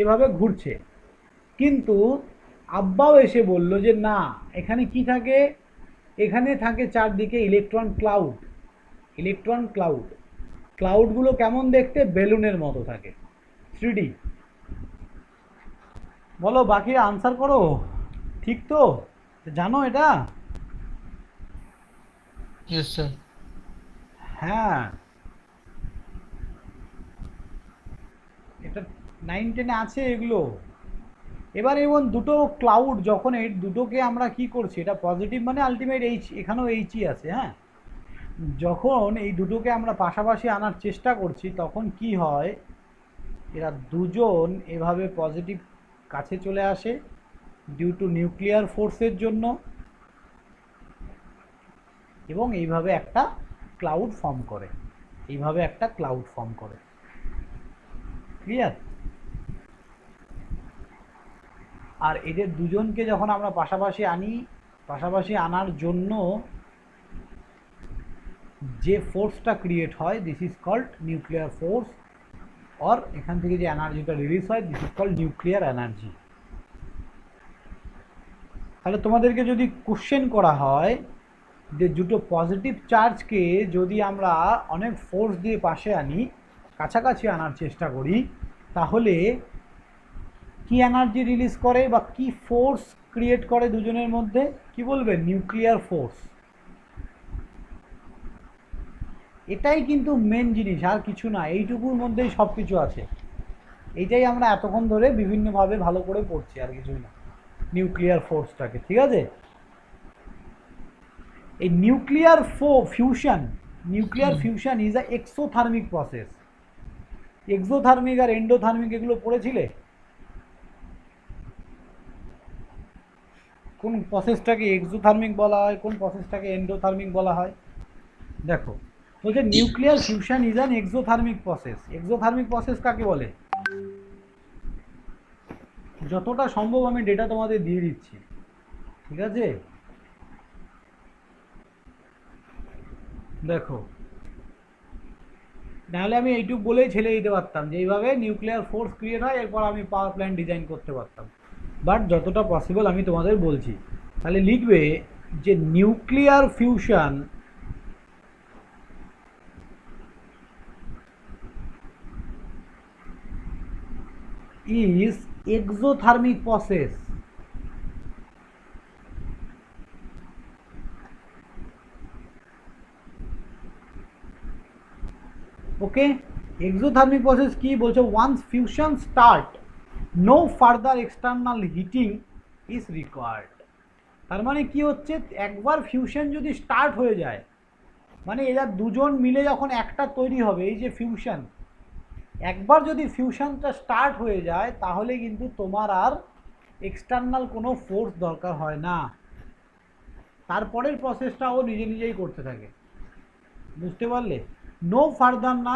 এভাবে ঘুরছে। কিন্তু আব্বাও এসে বলল যে না, এখানে কি থাকে? এখানে থাকে চারদিকে ইলেকট্রন ক্লাউড। ইলেকট্রন ক্লাউড, ক্লাউডগুলো কেমন দেখতে? বেলুনের মতো থাকে, 3D। বলো, বাকি আনসার করো, ঠিক তো? জানো এটা? Yes sir. হ্যাঁ, এটা 9-10 আছে এগুলো। এবার এবং দুটো ক্লাউড যখন এই দুটোকে আমরা কি করছি, এটা পজিটিভ মানে আলটিমেট এইচ, এখানেও এইচই আছে, হ্যাঁ। যখন এই দুটোকে আমরা পাশাপাশি আনার চেষ্টা করছি তখন কি হয়, এরা দুজন এভাবে পজিটিভ কাছে চলে আসে ডিউ টু নিউক্লিয়ার ফোর্সের জন্য, এবং এইভাবে একটা ক্লাউড ফর্ম করে, এইভাবে একটা ক্লাউড ফর্ম করে। ক্লিয়ার? আর এদের দুজনকে যখন আমরা পাশাপাশি আনি, পাশাপাশি আনার জন্য যে ফোর্সটা ক্রিয়েট হয়, this is called nuclear force, or এখান থেকে যে এনার্জিটা রিলিজ হয়, this is called nuclear energy. তাহলে তোমাদেরকে যদি কোশ্চেন করা হয় যে দুটো পজিটিভ চার্জকে যদি আমরা অনেক ফোর্স দিয়ে পাশে আনি, কাছাকাছি আনার চেষ্টা করি, তাহলে কি এনার্জি রিলিজ করে বা কি ফোর্স ক্রিয়েট করে দুজনের মধ্যে? কি বলবে? Nuclear force. এটাই কিন্তু মেন জিনিস, আর কিছু না, এইটুকুর মধ্যেই সব কিছু আছে। এইটাই আমরা এতক্ষণ ধরে বিভিন্নভাবে ভালো করে পড়ছি, আর কিছুই না, নিউক্লিয়ার ফোর্সটাকে। ঠিক আছে? এই nuclear fusion, nuclear fusion is a exothermic process. Exothermic আর এন্ডোথার্মিক এগুলো পড়েছিলে? কোন প্রসেসটাকে এক্সোথার্মিক বলা হয়, কোন প্রসেসটাকে এন্ডোথার্মিক বলা হয়? দেখো, বলছে nuclear fusion is an exothermic process. Exothermic process কাকে বলে? যতটা সম্ভব আমি ডেটা তোমাদের দিয়ে দিচ্ছি, ঠিক আছে? দেখো, নাহলে আমি এইটুকু বলেই ছেড়ে দিতে পারতাম যে এইভাবে নিউক্লিয়ার ফোর্স ক্রিয়েট হয়, এরপর আমি পাওয়ার প্ল্যান্ট ডিজাইন করতে পারতাম, বাট যতটা পসিবল আমি তোমাদের বলছি। তাহলে লিখবে যে nuclear fusion is exothermic process. Okay, exothermic process কি বলছে? Once fusion start, no further external heating is required. তার মানে কি হচ্ছে, একবার ফিউশন যদি স্টার্ট হয়ে যায়, মানে এরা দুজন মিলে যখন একটা তৈরি হবে, এই যে ফিউশন, একবার যদি ফিউশনটা স্টার্ট হয়ে যায় তাহলে কিন্তু তোমার আর এক্সটার্নাল কোনো ফোর্স দরকার হয় না, তারপরের প্রসেসটা ও নিজে নিজেই করতে থাকে। বুঝতে পারলে? নো ফার্দার না,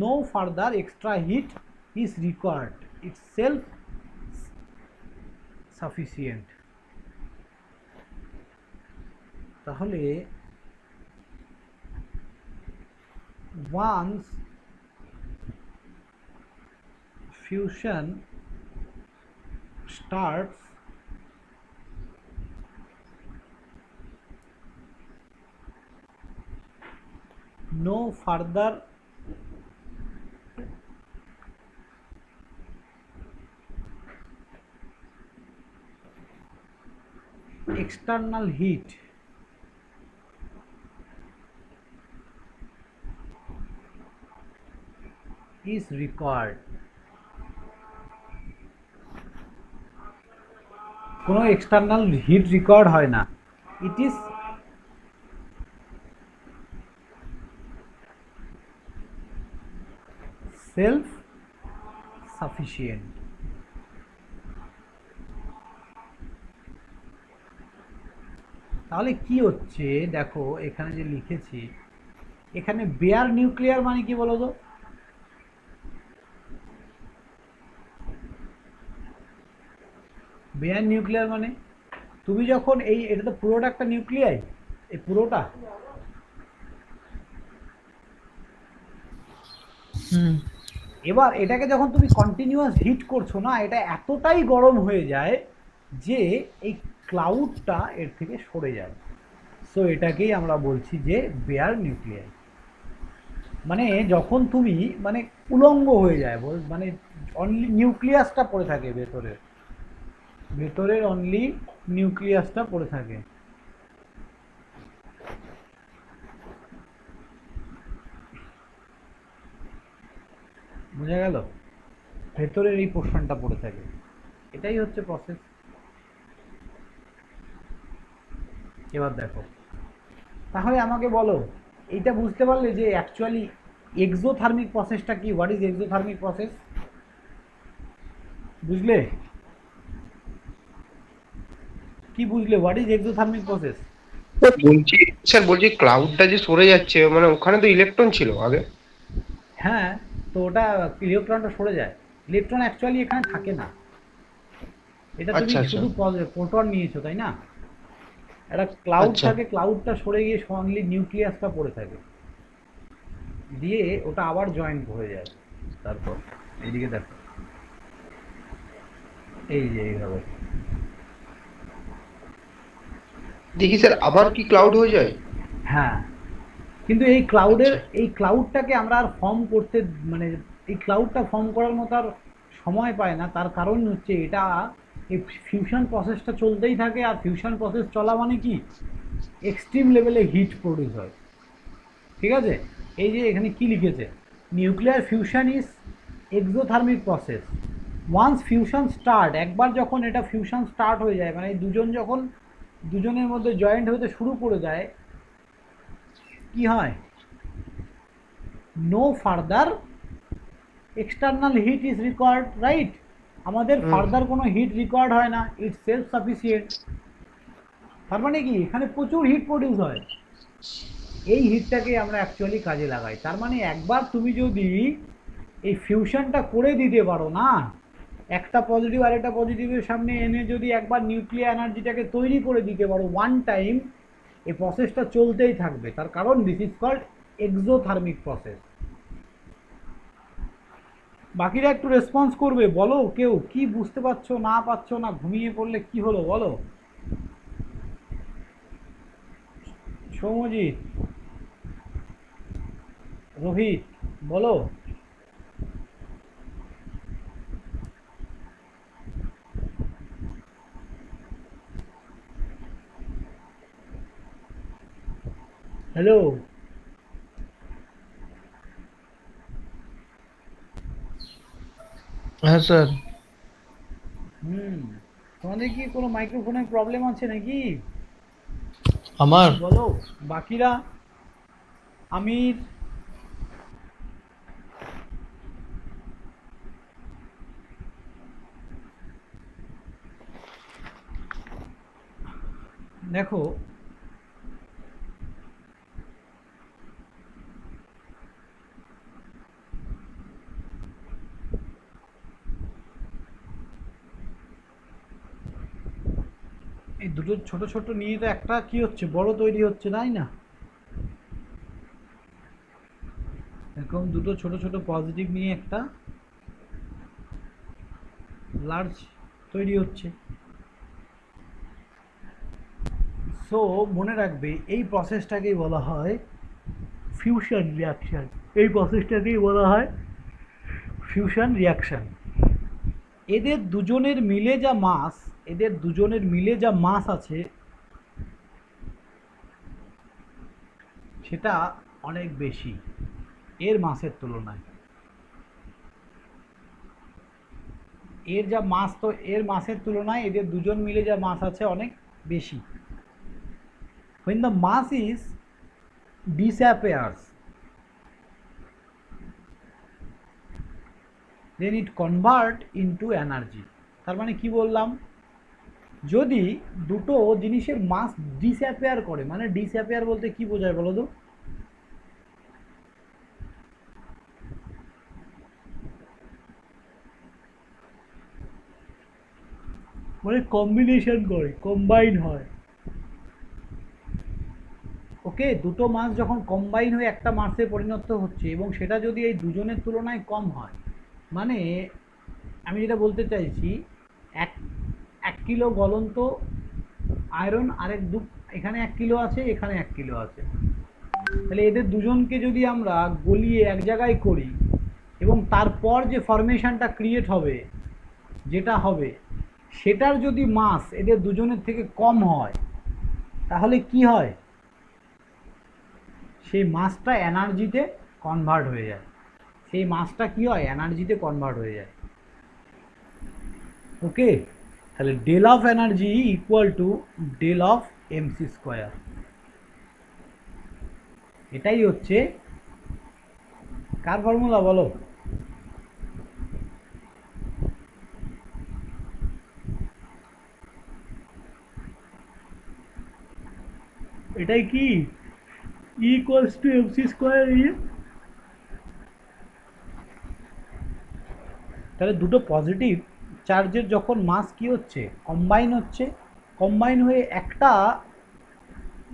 no further extra heat is required, it's self sufficient. তাহলে once fusion starts, no further external heat is required. কোনো এক্সটার্নাল হিট রিকোয়ার্ড হয় না, ইট ইজ সেলফ সাফিসিয়েন্ট। তাহলে কি হচ্ছে দেখো এখানে যে লিখেছি, এখানে বেয়ার নিউক্লিয়ার মানে কি বলো তো? বেয়ার নিউক্লিয়ার মানে তুমি যখন এটা তো পুরোটা একটা নিউক্লিয়াই, এই পুরোটা এবার এটাকে যখন তুমি কন্টিনিউয়াস হিট করছো না, এটা এতটাই গরম হয়ে যায় যে এই ক্লাউডটা এর থেকে সরে যায়। সো এটাকেই আমরা বলছি যে বেয়ার নিউক্লিয়ার। মানে যখন তুমি মানে উলঙ্গ হয়ে যায় মানে অনলি নিউক্লিয়াসটা পড়ে থাকে ভেতরের অনলি নিউক্লিয়াসটা পড়ে থাকে। বোঝা গেল? ভেতরের এই পোর্শনটা পড়ে থাকে, এটাই হচ্ছে প্রসেস। এবার দেখো, তাহলে আমাকে বলো, এইটা বুঝতে পারলে যে অ্যাকচুয়ালি এক্সোথার্মিক প্রসেসটা কি? What is exothermic process? বুঝলে কি বুঝলে হোয়াট ইজ এক্সোথার্মিক প্রসেস? বলছি ক্লাউডটা যে সরে যাচ্ছে, মানে ওখানে তো ইলেকট্রন ছিল আগে। হ্যাঁ, তো ওটা ইলেকট্রনটা সরে যায়। ইলেকট্রন অ্যাকচুয়ালি এখানে থাকে না, এটা তুমি আচ্ছা, আচ্ছা। শুধু প্রোটন নিয়েছো তাই না? একটা ক্লাউড আচ্ছা। থাকে, ক্লাউডটা সরে গিয়ে অনলি নিউক্লিয়াসটা পড়ে থাকে, দিয়ে ওটা আবার জয়েন্ট হয়ে যায়। তারপর এইদিকে দেখো, এই যে এইভাবে। দেখি স্যার, আবার কি ক্লাউড হয়ে যায়? হ্যাঁ, কিন্তু আচ্ছা। এই ক্লাউডটাকে আমরা আর ফর্ম করতে মানে এই ক্লাউডটা ফর্ম করার মতো আর সময় পায় না। তার কারণ হচ্ছে এটা এই ফিউশন প্রসেসটা চলতেই থাকে, আর ফিউশন প্রসেস চলা মানে কি এক্সট্রিম লেভেলে হিট প্রডিউস হয়। ঠিক আছে, এই যে এখানে কি লিখেছে, nuclear fusion is exothermic process. Once fusion start, একবার যখন এটা ফিউশন স্টার্ট হয়ে যায়, মানে যখন দুজনের মধ্যে জয়েন্ট হতে শুরু করে দেয়, কি হয়, no further external heat is required, right? আমাদের ফার্দার কোনো হিট রিকোয়ার্ড হয় না, ইটস সেলফ সাফিসিয়েন্ট। তার মানে কি এখানে প্রচুর হিট প্রডিউস হয়, এই হিটটাকে আমরা অ্যাকচুয়ালি কাজে লাগাই। তার মানে একবার তুমি যদি এই ফিউশনটা করে দিতে পারো না, একটা পজিটিভ আর একটা পজিটিভের সামনে এনে যদি একবার নিউক্লিয়ার এনার্জিটাকে তৈরি করে দিতে পারো ওয়ান টাইম, এই প্রসেসটা চলতেই থাকবে। তার কারণ this is called exothermic process. বাকিরা একটু রেসপন্স করবে, বলো কেউ কি বুঝতে পারছো না পারছো না, ঘুমিয়ে পড়লে কি হলো বলো। সৌমজিৎ, রোহিত, বলো। হ্যালো, হ্যাঁ স্যার। হুম, তোমাদের কি কোনো মাইক্রোফোনের প্রবলেম আছে নাকি? আমার বলো বাকিরা। আমির, দেখো এই দুটো ছোট ছোট নিয়ে তো একটা কি হচ্ছে, বড় তৈরি হচ্ছে, তাই না? এরকম দুটো ছোট ছোট পজিটিভ নিয়ে একটা লার্জ তৈরি হচ্ছে। সো মনে রাখবে এই প্রসেসটাকেই বলা হয় ফিউশন রিয়াকশন। এই প্রসেসটাকেই বলা হয় ফিউশন রিয়াকশন। এদের দুজনের মিলে যা মাস আছে সেটা অনেক বেশি এর মাসের তুলনায়। এর যা মাস, তো এর মাসের তুলনায় এদের দুজন মিলে যা মাস আছে অনেক বেশি। when the mass is disappears, then it convert into energy। তার মানে কি বললাম, যদি দুটো জিনিসের মাস ডিসঅ্যাপিয়ার করে, মানে ডিসঅ্যাপিয়ার বলতে কি বোঝায় বলো তো? মানে কম্বিনেশন করে, কম্বাইন হয়। ওকে, দুটো মাস যখন কম্বাইন হয়ে একটা মাসে পরিণত হচ্ছে এবং সেটা যদি এই দুজনের তুলনায় কম হয়, মানে আমি যেটা বলতে চাইছি, এক 1 কিলো গলন্ত আয়রন আরেক এখানে 1 কিলো আছে, এখানে 1 কিলো আছে, তাহলে এদের দুজনকে যদি আমরা গলিয়ে এক জায়গায় করি এবং তারপর যে ফরমেশনটা ক্রিয়েট হবে, যেটা হবে সেটার যদি মাস এদের দুজনের থেকে কম হয়, তাহলে কি হয়, সেই মাসটা এনার্জিতে কনভার্ট হয়ে যায়। সেই মাসটা কি হয়, এনার্জিতে কনভার্ট হয়ে যায়। ওকে, তাহলে del of energy equal to del of MC square. এটাই হচ্ছে কার ফর্মুলা বলো? এটাই কি ইকুয়ালস টু এমসি স্কোয়ার। তাহলে দুটো পজিটিভ চার্জের যখন মাস কি হচ্ছে, কম্বাইন হচ্ছে, কম্বাইন হয়ে একটা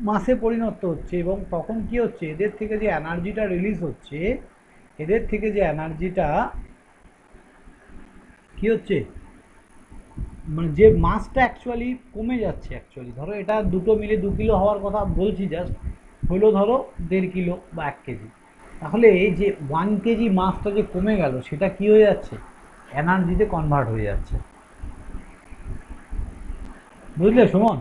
মাসে পরিণত হচ্ছে, এবং তখন কি হচ্ছে, এদের থেকে যে এনার্জিটা রিলিজ হচ্ছে, এদের থেকে যে এনার্জিটা কি হচ্ছে, মানে যে মাসটা অ্যাকচুয়ালি কমে যাচ্ছে, অ্যাকচুয়ালি ধরো এটা দুটো মিলে 2 কিলো হওয়ার কথা বলছি, জাস্ট হলো ধরো 1.5 কিলো বা 1 কেজি, তাহলে এই যে 1 কেজি মাসটা যে কমে গেল, সেটা কি হয়ে যাচ্ছে, এনার্জিতে কনভার্ট হয়ে যাচ্ছে। বুঝলে সুমন?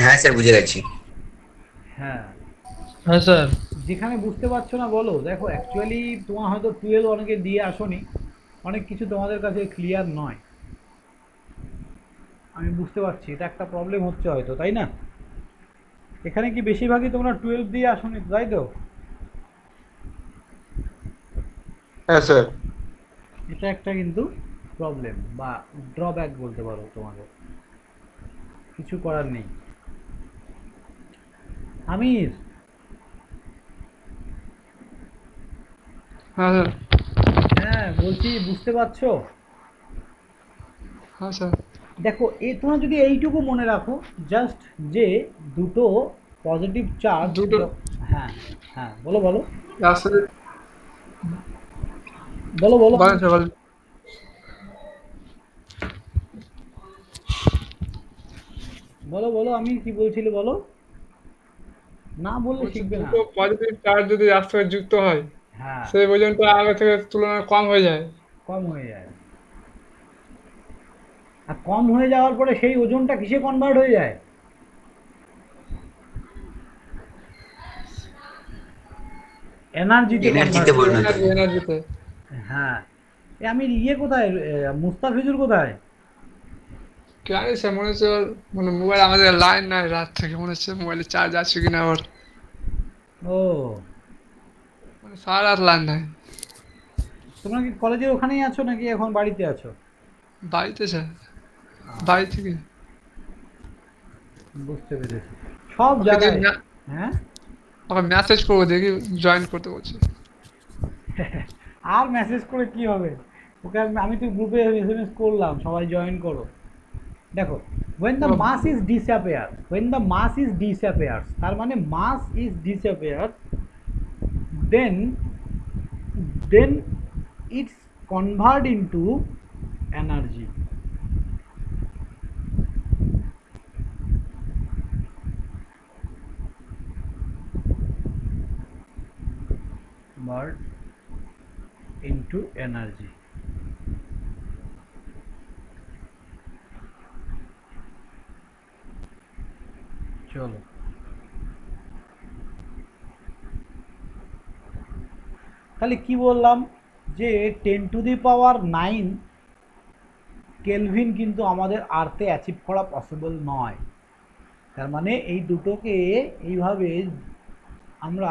হ্যাঁ স্যার, বুঝে গেছি। হ্যাঁ, হ্যাঁ স্যার। যেখানে বুঝতে পারছো না বলো। দেখো অ্যাকচুয়ালি তোমার হয়তো 12 অনেকে দিয়ে আসোনি, অনেক কিছু তোমাদের কাছে ক্লিয়ার নয়, আমি বুঝতে পারছি, এটা একটা প্রবলেম হচ্ছে হয়তো, তাই না? এখানে কি বেশিরভাগই তোমরা 12 দিয়ে আসোনি, তাই তো? হ্যাঁ স্যার। এটা একটা কিন্তু প্রবলেম বা ড্রব্যাক বলতে পারো তোমাদের, কিছু করার নেই। আমির, হ্যাঁ স্যার। হ্যাঁ বলছি, বুঝতে পারছো? হ্যাঁ স্যার। দেখো তোমরা যদি এইটুকু মনে রাখো জাস্ট, যে দুটো পজিটিভ চার্জ, দুটো হ্যাঁ হ্যাঁ বলো বলো আসলে বলো বলো বলেন স্যার, বলেন। বলো বলো আমি কি বলছিলে বলো, না বললে বলছি শিখবে না। দুটো পজিটিভ চার্জ যদি রাস্তায় যুক্ত হয়, হ্যাঁ, সেই ওজনটা আগে থেকে তুলনায় কম হয়ে যায়। কম হয়ে যায়, আর কম হয়ে যাওয়ার পরে সেই ওজনটা কিসে কনভার্ট হয়ে যায়, এনার্জিতে কনভার্ট এনার্জিতে হয়ে যায়। পরিণত হয়। এনার্জিতে। হ্যাঁ, আমি ইয়ে কোথায়, মুস্তাফিজুর কোথায়? জানি স্যার, মনে হচ্ছে মানে মোবাইল আমাদের লাইন নাই রাত থেকে, মনে হচ্ছে মোবাইলে চার্জ আছে কিনা আবার, ও, মানে সারা রাত লাইন নাই। তোমরা কি কলেজের ওখানেই আছো নাকি এখন বাড়িতে আছো? বাড়িতে স্যার, বাড়ি থেকে। বুঝতে পেরেছি, সব ওকে জায়গায়। হ্যাঁ, ওকে মেসেজ করবো, দেখি জয়েন করতে বলছি। আর মেসেজ করে কি হবে, ওকে আমি তো গ্রুপে এসএমএস করলাম, সবাই জয়েন করো। দেখো, when the mass is disappear, when the mass is disappears, তার মানে mass is disappeared, then it's convert into energy। convert into energy। চলো, তাহলে কি বললাম যে 10⁹ কেলভিন কিন্তু আমাদের আর্থে অ্যাচিভ করা পসিবল নয়। তার মানে এই দুটোকে এইভাবে আমরা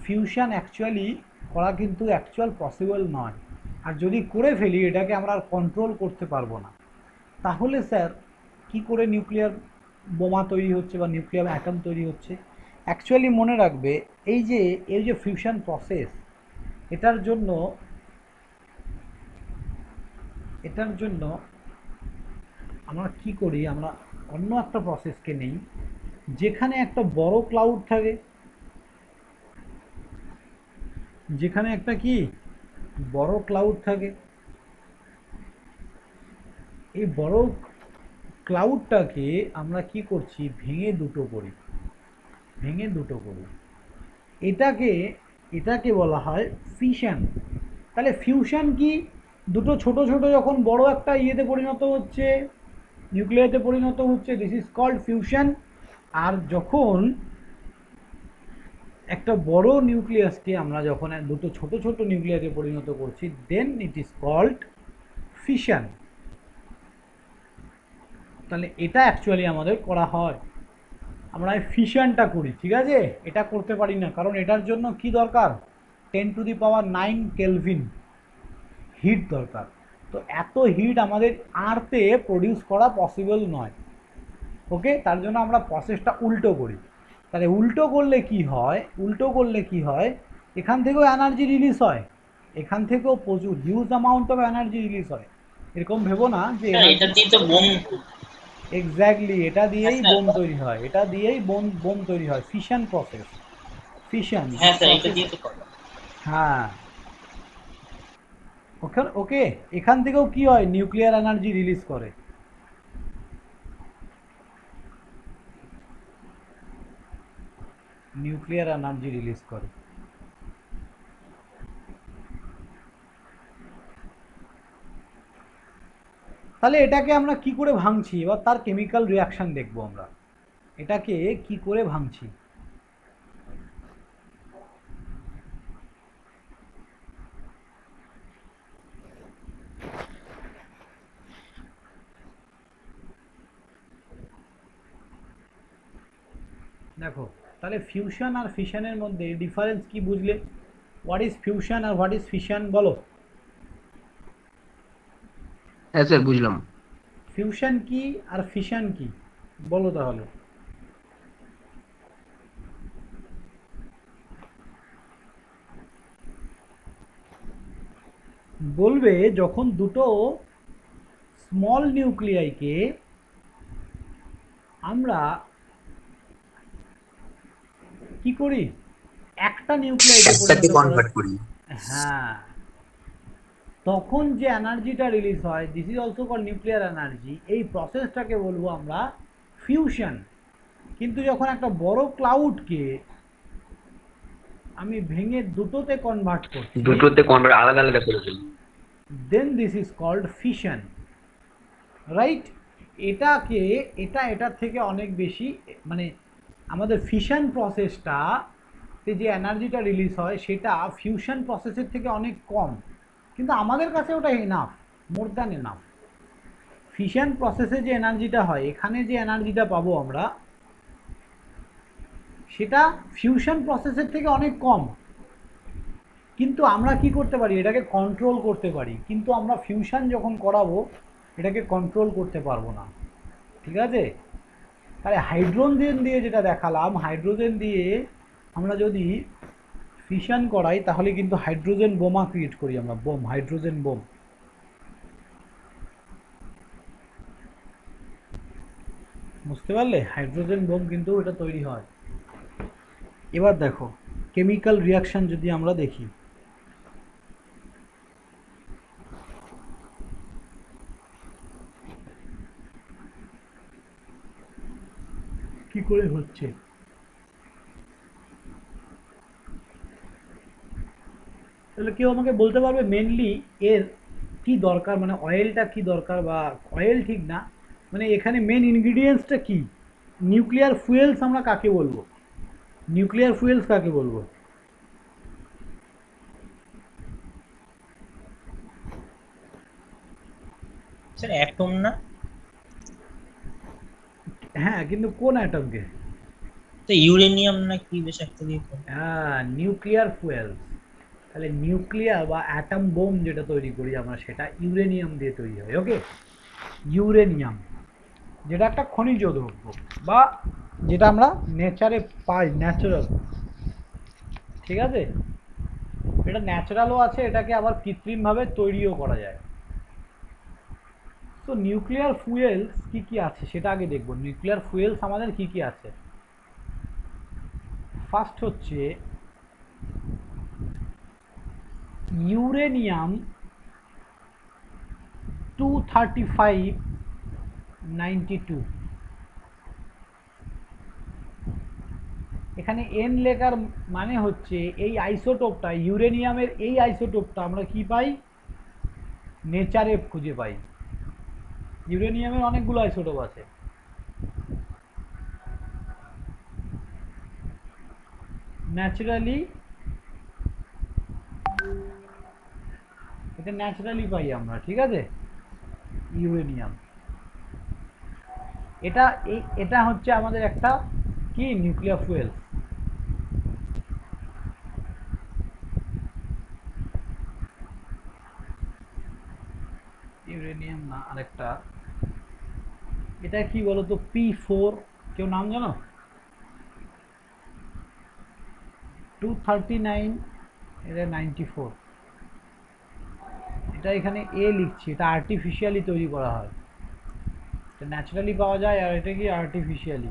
ফিউশন অ্যাকচুয়ালি করা কিন্তু অ্যাকচুয়াল পসিবল নয়। আর যদি করে ফেলি এটাকে আমরা আর কন্ট্রোল করতে পারবো না। তাহলে স্যার কি করে নিউক্লিয়ার বোমা তৈরি হচ্ছে বা নিউক্লিয়ার অ্যাটম তৈরি হচ্ছে? অ্যাকচুয়ালি মনে রাখবে এই যে ফিউশন প্রসেস, এটার জন্য আমরা কি করি, আমরা অন্য একটা প্রসেসকে নেই যেখানে একটা বড় ক্লাউড থাকে, যেখানে একটা কি বড় ক্লাউড থাকে। এই বড় ক্লাউডটাকে আমরা কি করছি, ভেঙে দুটো করি। এটাকে বলা হয় ফিশন। তাহলে ফিউশন কি, দুটো ছোট ছোট যখন বড় একটা ইয়েতে পরিণত হচ্ছে, নিউক্লিয়াতে পরিণত হচ্ছে, দিস ইজ কল্ড ফিউশন। আর যখন একটা বড় নিউক্লিয়াসকে আমরা যখন দুটো ছোট ছোট নিউক্লিয়াসে পরিণত করছি, দেন ইট ইজ কল্ড ফিশন। তাহলে এটা অ্যাকচুয়ালি আমাদের করা হয়, আমরা ফিশনটা করি, ঠিক আছে? এটা করতে পারি না, কারণ এটার জন্য কি দরকার, 10⁹ কেলভিন হিট দরকার। তো এত হিট আমাদের আর্থে প্রডিউস করা পসিবল নয়। ওকে, তার জন্য আমরা প্রসেসটা উল্টো করি। তাহলে উল্টো করলে কি হয়, এখান থেকেও এনার্জি রিলিজ হয়, এখান থেকেও প্রচুর huge amount of energy release হয়। এরকম ভেবো না যে এটা দিয়ে তো বোম। এক্স্যাক্টলি, এটা দিয়েই বোম তৈরি হয়, বোম তৈরি হয়। Fission process, fission. হ্যাঁ স্যার, এটা দিয়ে তো করে। হ্যাঁ, ওকে, এখান থেকেও কি হয়, নিউক্লিয়ার এনার্জি রিলিজ করে। তাহলে এটাকে আমরা কি করে ভাঙছি, এবার তার কেমিক্যাল রিয়াকশন দেখবো আমরা, এটাকে কি করে ভাঙছি। দেখো, তাহলে ফিউশন আর ফিশনের মধ্যে ডিফারেন্স কি বুঝলে? হোয়াট ইজ ফিউশন আর হোয়াট ইজ ফিশন বলো। হ্যাঁ স্যার, বুঝলাম। ফিউশন কি আর ফিশন কি বলো তাহলে। বলবে যখন দুটো স্মল নিউক্লিয়াইকে আমরা কি করি, একটা নিউক্লিয়াইতে কনভার্ট করি। হ্যাঁ, তখন যে এনার্জিটা রিলিজ হয়, this is also called nuclear energy. এই প্রসেসটাকে বলবো আমরা ফিউশন। কিন্তু যখন একটা বড় ক্লাউডকে আমি ভেঙে দুটোতে কনভার্ট করছি, আলাদা আলাদা করে ফেলি, then this is called fission, right? এটার থেকে অনেক বেশি, মানে আমাদের ফিশন প্রসেসটাতে যে এনার্জিটা রিলিজ হয় সেটা ফিউশন প্রসেসের থেকে অনেক কম, কিন্তু আমাদের কাছে ওটা enough, more than enough. Fission প্রসেসে যে এনার্জিটা হয়, এখানে যে এনার্জিটা পাবো আমরা, সেটা ফিউশন প্রসেসের থেকে অনেক কম। কিন্তু আমরা কি করতে পারি, এটাকে কন্ট্রোল করতে পারি। কিন্তু আমরা ফিউশন যখন করাবো এটাকে কন্ট্রোল করতে পারবো না, ঠিক আছে? তাহলে হাইড্রোজেন দিয়ে যেটা দেখালাম, হাইড্রোজেন দিয়ে আমরা যদি ফিশন করাই তাহলে কিন্তু হাইড্রোজেন বোমা ক্রিয়েট করি আমরা, বোম, হাইড্রোজেন বোম। বুঝতে পারলে? হাইড্রোজেন বোম কিন্তু এটা তৈরি হয়। এবার দেখো কেমিক্যাল রিয়াকশন যদি আমরা দেখি, কি করে হচ্ছে। তাহলে কেউ আমাকে বলতে পারবে মেনলি এর কি দরকার, মানে অয়েলটা কি দরকার, বা অয়েল ঠিক না, মানে এখানে মেন ইনগ্রিডিয়েন্টসটা কি? নিউক্লিয়ার ফুয়েলস আমরা কাকে বলবো, নিউক্লিয়ার ফুয়েলস কাকে বলবো? স্যার অ্যাটম না? হ্যাঁ, কিন্তু কোন অ্যাটমকে? তো ইউরেনিয়াম না কি বেশ একটা দিয়ে করে। হ্যাঁ, নিউক্লিয়ার ফুয়েল। তাহলে নিউক্লিয়ার বা অ্যাটম বোম যেটা তৈরি করি আমরা সেটা ইউরেনিয়াম দিয়ে তৈরি হয়। ওকে, ইউরেনিয়াম যেটা একটা খনিজ দ্রব্য বা যেটা আমরা নেচারে পাই, ন্যাচারাল। ঠিক আছে, এটা ন্যাচারালও আছে, এটাকে আবার কৃত্রিমভাবে তৈরিও করা যায়। তো নিউক্লিয়ার ফুয়েলস কি কি আছে সেটা আগে দেখব। নিউক্লিয়ার ফুয়েলস আমাদের কি কি আছে। ফার্স্ট হচ্ছে ইউরেনিয়াম 23592। এখানে এন লেখার মানে হচ্ছে এই আইসোটোপটা, ইউরেনিয়ামের এই আইসোটোপটা আমরা কি পাই? নেচারে খুঁজে পাই। ইউরেনিয়ামের অনেকগুলো আইসোটোপ আছে। ন্যাচারালি, এটা ন্যাচারালি পাই আমরা। ঠিক আছে, ইউরেনিয়াম এটা হচ্ছে আমাদের একটা কি নিউক্লিয়ার ফুয়েল। ইউরেনিয়াম না, আরেকটা এটা কি বলতো? P4, কেউ নাম জানো? 239, এটা 94। এটা এখানে এ লিখছি, এটা আর্টিফিশিয়ালি তৈরি করা হয়। এটা ন্যাচারালি পাওয়া যায় আর এটা কি আর্টিফিশিয়ালি।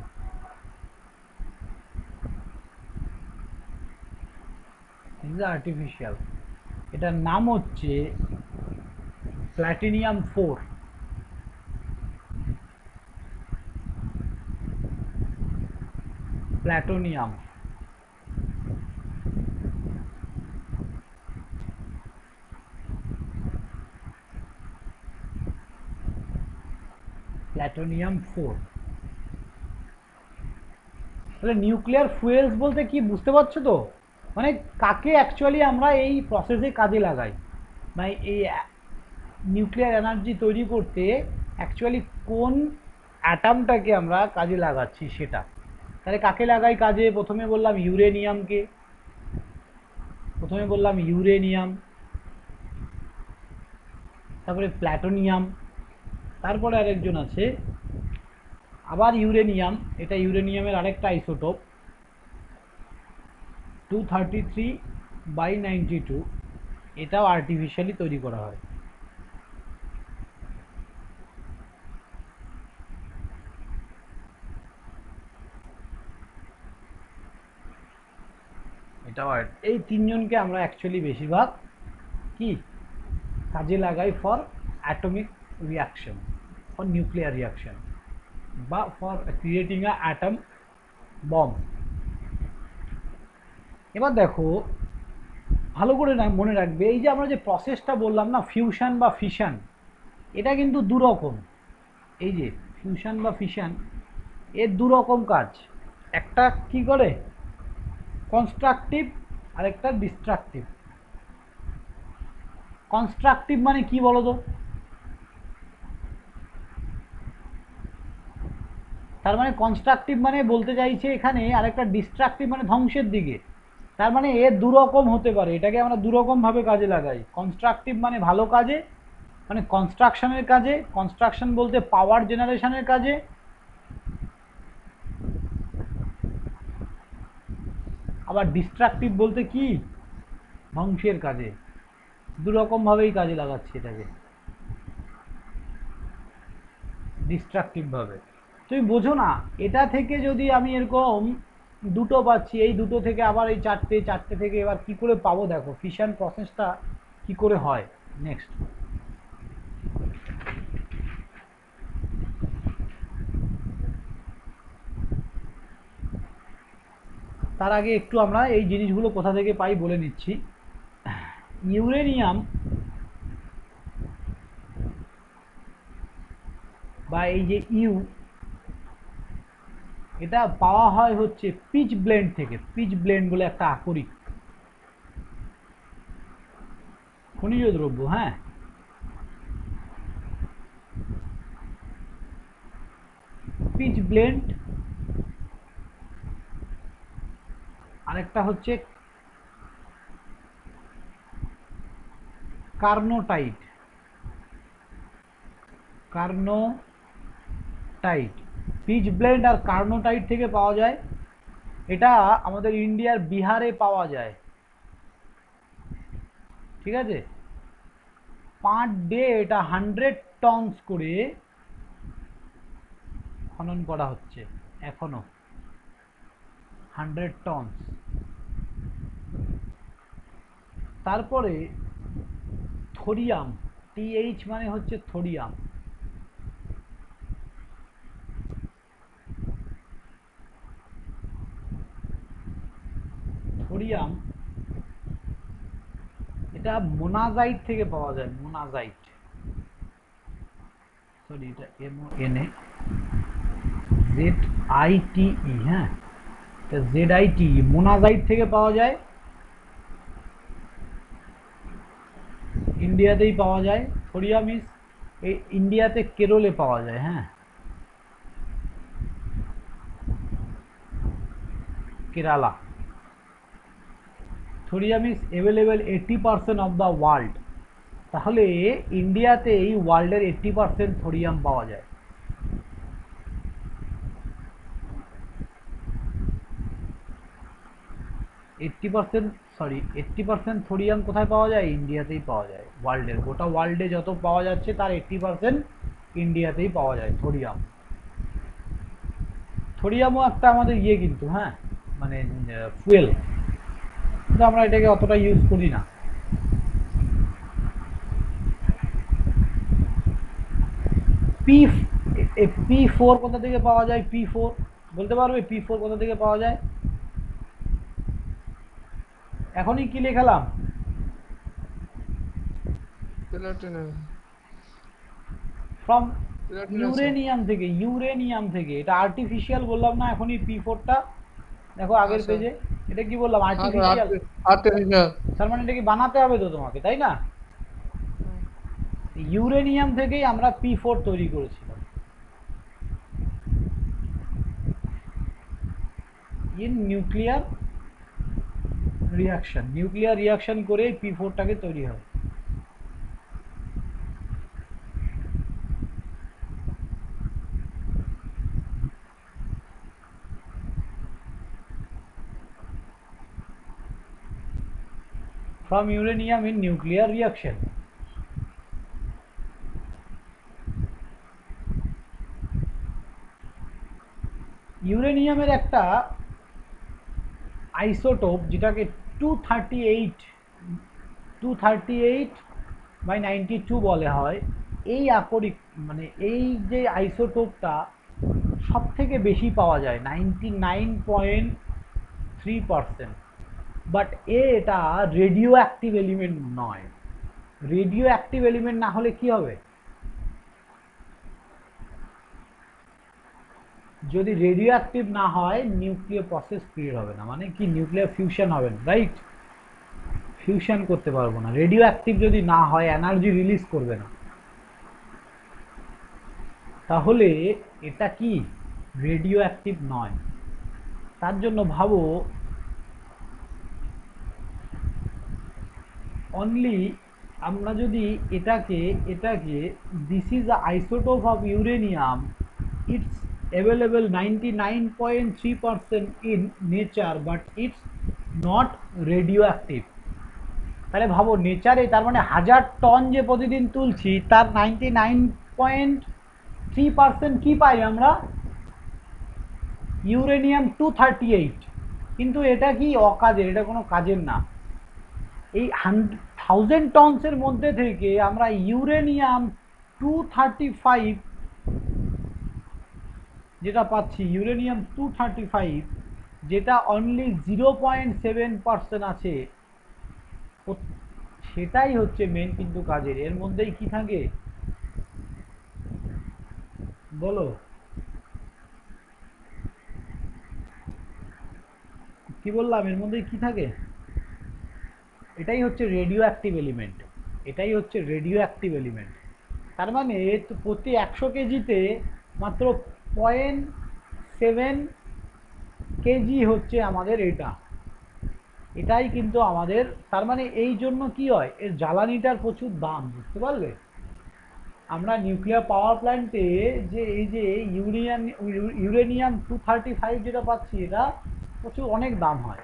আর্টিফিশিয়াল। এটার নাম হচ্ছে প্ল্যাটিনিয়াম 4। প্ল্যাটোনিয়াম। প্ল্যাটোনিয়াম 4। তাহলে নিউক্লিয়ার ফুয়েলস বলতে কি বুঝতে পারছো তো? মানে কাকে অ্যাকচুয়ালি আমরা এই প্রসেসে কাজে লাগাই, মানে এই নিউক্লিয়ার এনার্জি তৈরি করতে অ্যাকচুয়ালি কোন অ্যাটমটাকে আমরা কাজে লাগাচ্ছি সেটা। তাহলে কাকে লাগাই কাজে? প্রথমে বললাম ইউরেনিয়ামকে, তারপরে প্ল্যাটোনিয়াম, তারপরে আরেকজন আছে আবার ইউরেনিয়াম। এটা ইউরেনিয়ামের আরেকটা আইসোটোপ 233/92। এটাও আর্টিফিশিয়ালি তৈরি করা হয়। এটাও এই তিনজনকে আমরা অ্যাকচুয়ালি বেশিরভাগ কি কাজে লাগাই for atomic reaction, for nuclear reaction বা for creating a atom bomb. এবার দেখো, ভালো করে মনে রাখবে, এই যে আমরা যে প্রসেসটা বললাম না, ফিউশন বা ফিশন, এটা কিন্তু দুরকম। এই যে ফিউশন বা ফিশন, এর দুরকম কাজ। একটা কি করে কনস্ট্রাকটিভ, আর একটা ডিস্ট্রাকটিভ। কনস্ট্রাকটিভ মানে কি বলো তো? তার মানে কনস্ট্রাকটিভ মানে বলতে চাইছে এখানে, আরেকটা ডিস্ট্রাকটিভ মানে ধ্বংসের দিকে। তার মানে এর দুরকম হতে পারে, এটাকে আমরা দুরকম ভাবে কাজে লাগাই। কনস্ট্রাকটিভ মানে ভালো কাজে, মানে কনস্ট্রাকশনের কাজে, কনস্ট্রাকশন বলতে পাওয়ার জেনারেশনের কাজে। আবার ডিস্ট্রাকটিভ বলতে কি? ধ্বংসের কাজে। দুরকম ভাবেই কাজে লাগাচ্ছি এটাকে, ডিস্ট্রাকটিভ ভাবে। তুমি বোঝো না, এটা থেকে যদি আমি এরকম দুটো পাচ্ছি, এই দুটো থেকে আবার এই চারটে, চারটে থেকে এবার কি করে পাবো? দেখো ফিশন প্রসেসটা কি করে হয় নেক্সট। তার আগে একটু আমরা এই জিনিসগুলো কোথা থেকে পাই বলে নিচ্ছি। ইউরেনিয়াম বা এই যে এটা পাওয়া হয় হচ্ছে পিচ ব্লেন্ড থেকে। পিচ ব্লেন্ড বলে একটা আকরিক খনিজ দ্রব্য। হ্যাঁ, পিচ ব্লেন্ড, আরেকটা হচ্ছে কার্নোটাইট। পিচ ব্লেন্ড আর কার্নোটাইট থেকে পাওয়া যায়। এটা আমাদের ইন্ডিয়ার বিহারে পাওয়া যায়, ঠিক আছে। পার ডে এটা 100 টনস করে খনন করা হচ্ছে এখনো, 100 টনস। তারপরে থোরিয়াম, TH মানে হচ্ছে থোরিয়াম। থোরিয়াম এটা মোনাজাইট থেকে পাওয়া যায়, মোনাজাইট, সরি এটা ZITE, হ্যাঁ এটা ZITE, মোনাজাইট থেকে পাওয়া যায়, ইন্ডিয়াতেই পাওয়া যায়। থোরিয়াম ইন্ডিয়াতে কেরলে পাওয়া যায়, হ্যাঁ Kerala. Thorium is available 80% of the world. তাহলে ইন্ডিয়াতে এই ওয়ার্ল্ডের 80% থোরিয়াম পাওয়া যায়। এইট্টি পার্সেন্ট থোরিয়াম কোথায় পাওয়া যায়? ইন্ডিয়াতেই পাওয়া যায়। ওয়ার্ল্ডের, গোটা ওয়ার্ল্ডে যত পাওয়া যাচ্ছে তার 80% ইন্ডিয়াতেই পাওয়া যায় থোরিয়াম। থোরিয়ামও একটা আমাদের ইয়ে কিন্তু, হ্যাঁ মানে ফুয়েল, কিন্তু আমরা এটাকে অতটা ইউজ করি না। P4 কোথা থেকে পাওয়া যায়? P4 বলতে পারবে? P4 কোথা থেকে পাওয়া যায়? এখনই কি লেখালাম? ফ্রম ইউরেনিয়াম থেকে। এটা আর্টিফিশিয়াল বললাম না এখনই P4টা, দেখো আগের পেজে। এটা কি বললাম? আর্টিফিশিয়াল। তার মানে এটা কি বানাতে হবে তো তোমাকে, তাই না? ইউরেনিয়াম থেকেই আমরা P4 তৈরি করেছিলাম। ইন নিউক্লিয়ার রিয়াকশন করে P4টাকে তৈরি হয়। From uranium in nuclear reaction. ইউরেনিয়ামের একটা আইসোটোপ যেটাকে 238/92 বলে হয়, এই আকরিক মানে এই যে আইসোটোপটা সব থেকে বেশি পাওয়া যায় 99.3%। বাট এটা রেডিও অ্যাক্টিভ এলিমেন্ট নয়। রেডিও অ্যাক্টিভ এলিমেন্ট না হলে কি হবে? যদি রেডিও অ্যাক্টিভ না হয় নিউক্লিয়ার প্রসেস ক্রিয়েট হবে না, মানে কি নিউক্লিয়ার ফিউশন হবে না, রাইট? ফিউশন করতে পারবো না। রেডিও অ্যাক্টিভ যদি না হয় এনার্জি রিলিজ করবে না। তাহলে এটা কি রেডিও অ্যাক্টিভ নয়। তার জন্য ভাবো অনলি আমরা যদি এটাকে this is a isotope of uranium, it's available 99.3% in nature but it's not radioactive। তাহলে ভাবো নেচারে, তার মানে 1000 টন যে প্রতিদিন তুলছি তার 99.3% কি পাই আমরা? ইউরেনিয়াম 238। কিন্তু এটা কি অকাজের, এটা কোনো কাজের না। এই 1000 টনসের মধ্যে থেকে আমরা ইউরেনিয়াম 235 যেটা পাচ্ছি, ইউরেনিয়াম 235, যেটা অনলি 0.7% আছে, সেটাই হচ্ছে মেন কিন্তু কাজের। এর মধ্যেই কি থাকে বলো? কি বললাম? এর মধ্যেই কি থাকে? এটাই হচ্ছে রেডিও অ্যাক্টিভ এলিমেন্ট। তার মানে প্রতি 100 কেজিতে মাত্র 0.7 কেজি হচ্ছে আমাদের এটাই কিন্তু আমাদের, তার মানে এই জন্য কি হয়, এর জ্বালানিটার প্রচুর দাম, বুঝতে পারলে? আমরা নিউক্লিয়ার পাওয়ার প্ল্যান্টে যে এই যে ইউরেনিয়াম 235 যেটা পাচ্ছি, এটা প্রচুর অনেক দাম হয়।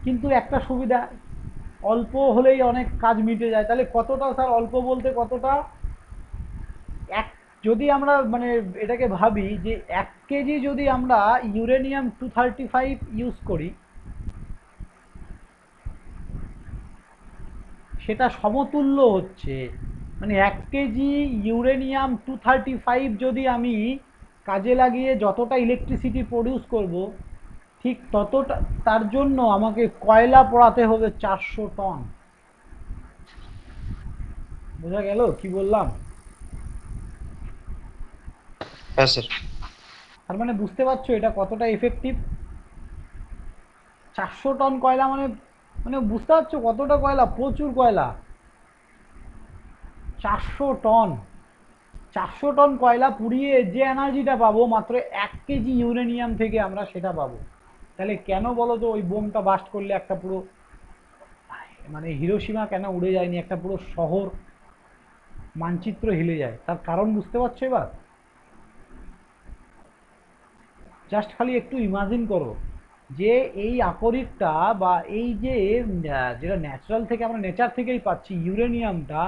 কিন্তু একটা সুবিধা, অল্প হলেই অনেক কাজ মিটে যায়। তাহলে কতটা স্যার অল্প বলতে কতটা? এক, যদি আমরা মানে এটাকে ভাবি যে 1 কেজি যদি আমরা ইউরেনিয়াম 235 ইউজ করি, সেটা সমতুল্য হচ্ছে, মানে 1 কেজি ইউরেনিয়াম 235 যদি আমি কাজে লাগিয়ে যতটা ইলেকট্রিসিটি প্রডিউস করব, ঠিক ততটা, তার জন্য আমাকে কয়লা পোড়াতে হবে 400 টন। বোঝা গেল কি বললাম? হ্যাঁ স্যার। তার মানে বুঝতে পারছো এটা কতটা এফেক্টিভ? 400 টন কয়লা মানে, মানে বুঝতে পারছো কতটা কয়লা? প্রচুর কয়লা। 400 টন, 400 টন কয়লা পুড়িয়ে যে এনার্জিটা পাবো মাত্র 1 কেজি ইউরেনিয়াম থেকে আমরা সেটা পাবো। তাহলে কেন বলো তো ওই বোমটা বাস্ট করলে একটা পুরো মানে হিরোশিমা কেন উড়ে যায়নি, একটা পুরো শহর মানচিত্র হিলে যায়? তার কারণ বুঝতে পারছো এবার? জাস্ট খালি একটু ইমাজিন করো যে এই আকরিকটা বা এই যে যেটা ন্যাচারাল থেকে আমরা নেচার থেকেই পাচ্ছি ইউরেনিয়ামটা,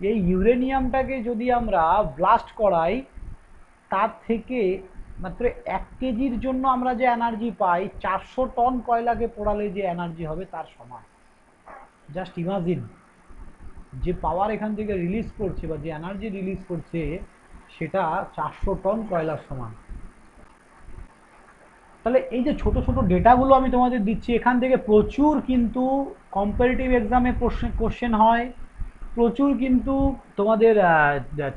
এই ইউরেনিয়ামটাকে যদি আমরা ব্লাস্ট করাই, তার থেকে মাত্র 1 কেজির জন্য আমরা যে এনার্জি পাই 400 টন কয়লাকে পোড়ালে যে এনার্জি হবে তার সমান। জাস্ট ইমাজিন, যে পাওয়ার এখান থেকে রিলিজ করছে বা যে এনার্জি রিলিজ করছে সেটা 400 টন কয়লার সমান। তাহলে এই যে ছোট ছোট ডেটাগুলো আমি তোমাদের দিচ্ছি, এখান থেকে প্রচুর কিন্তু কম্পারেটিভ এক্সামে কোশ্চেন হয়, প্রচুর কিন্তু তোমাদের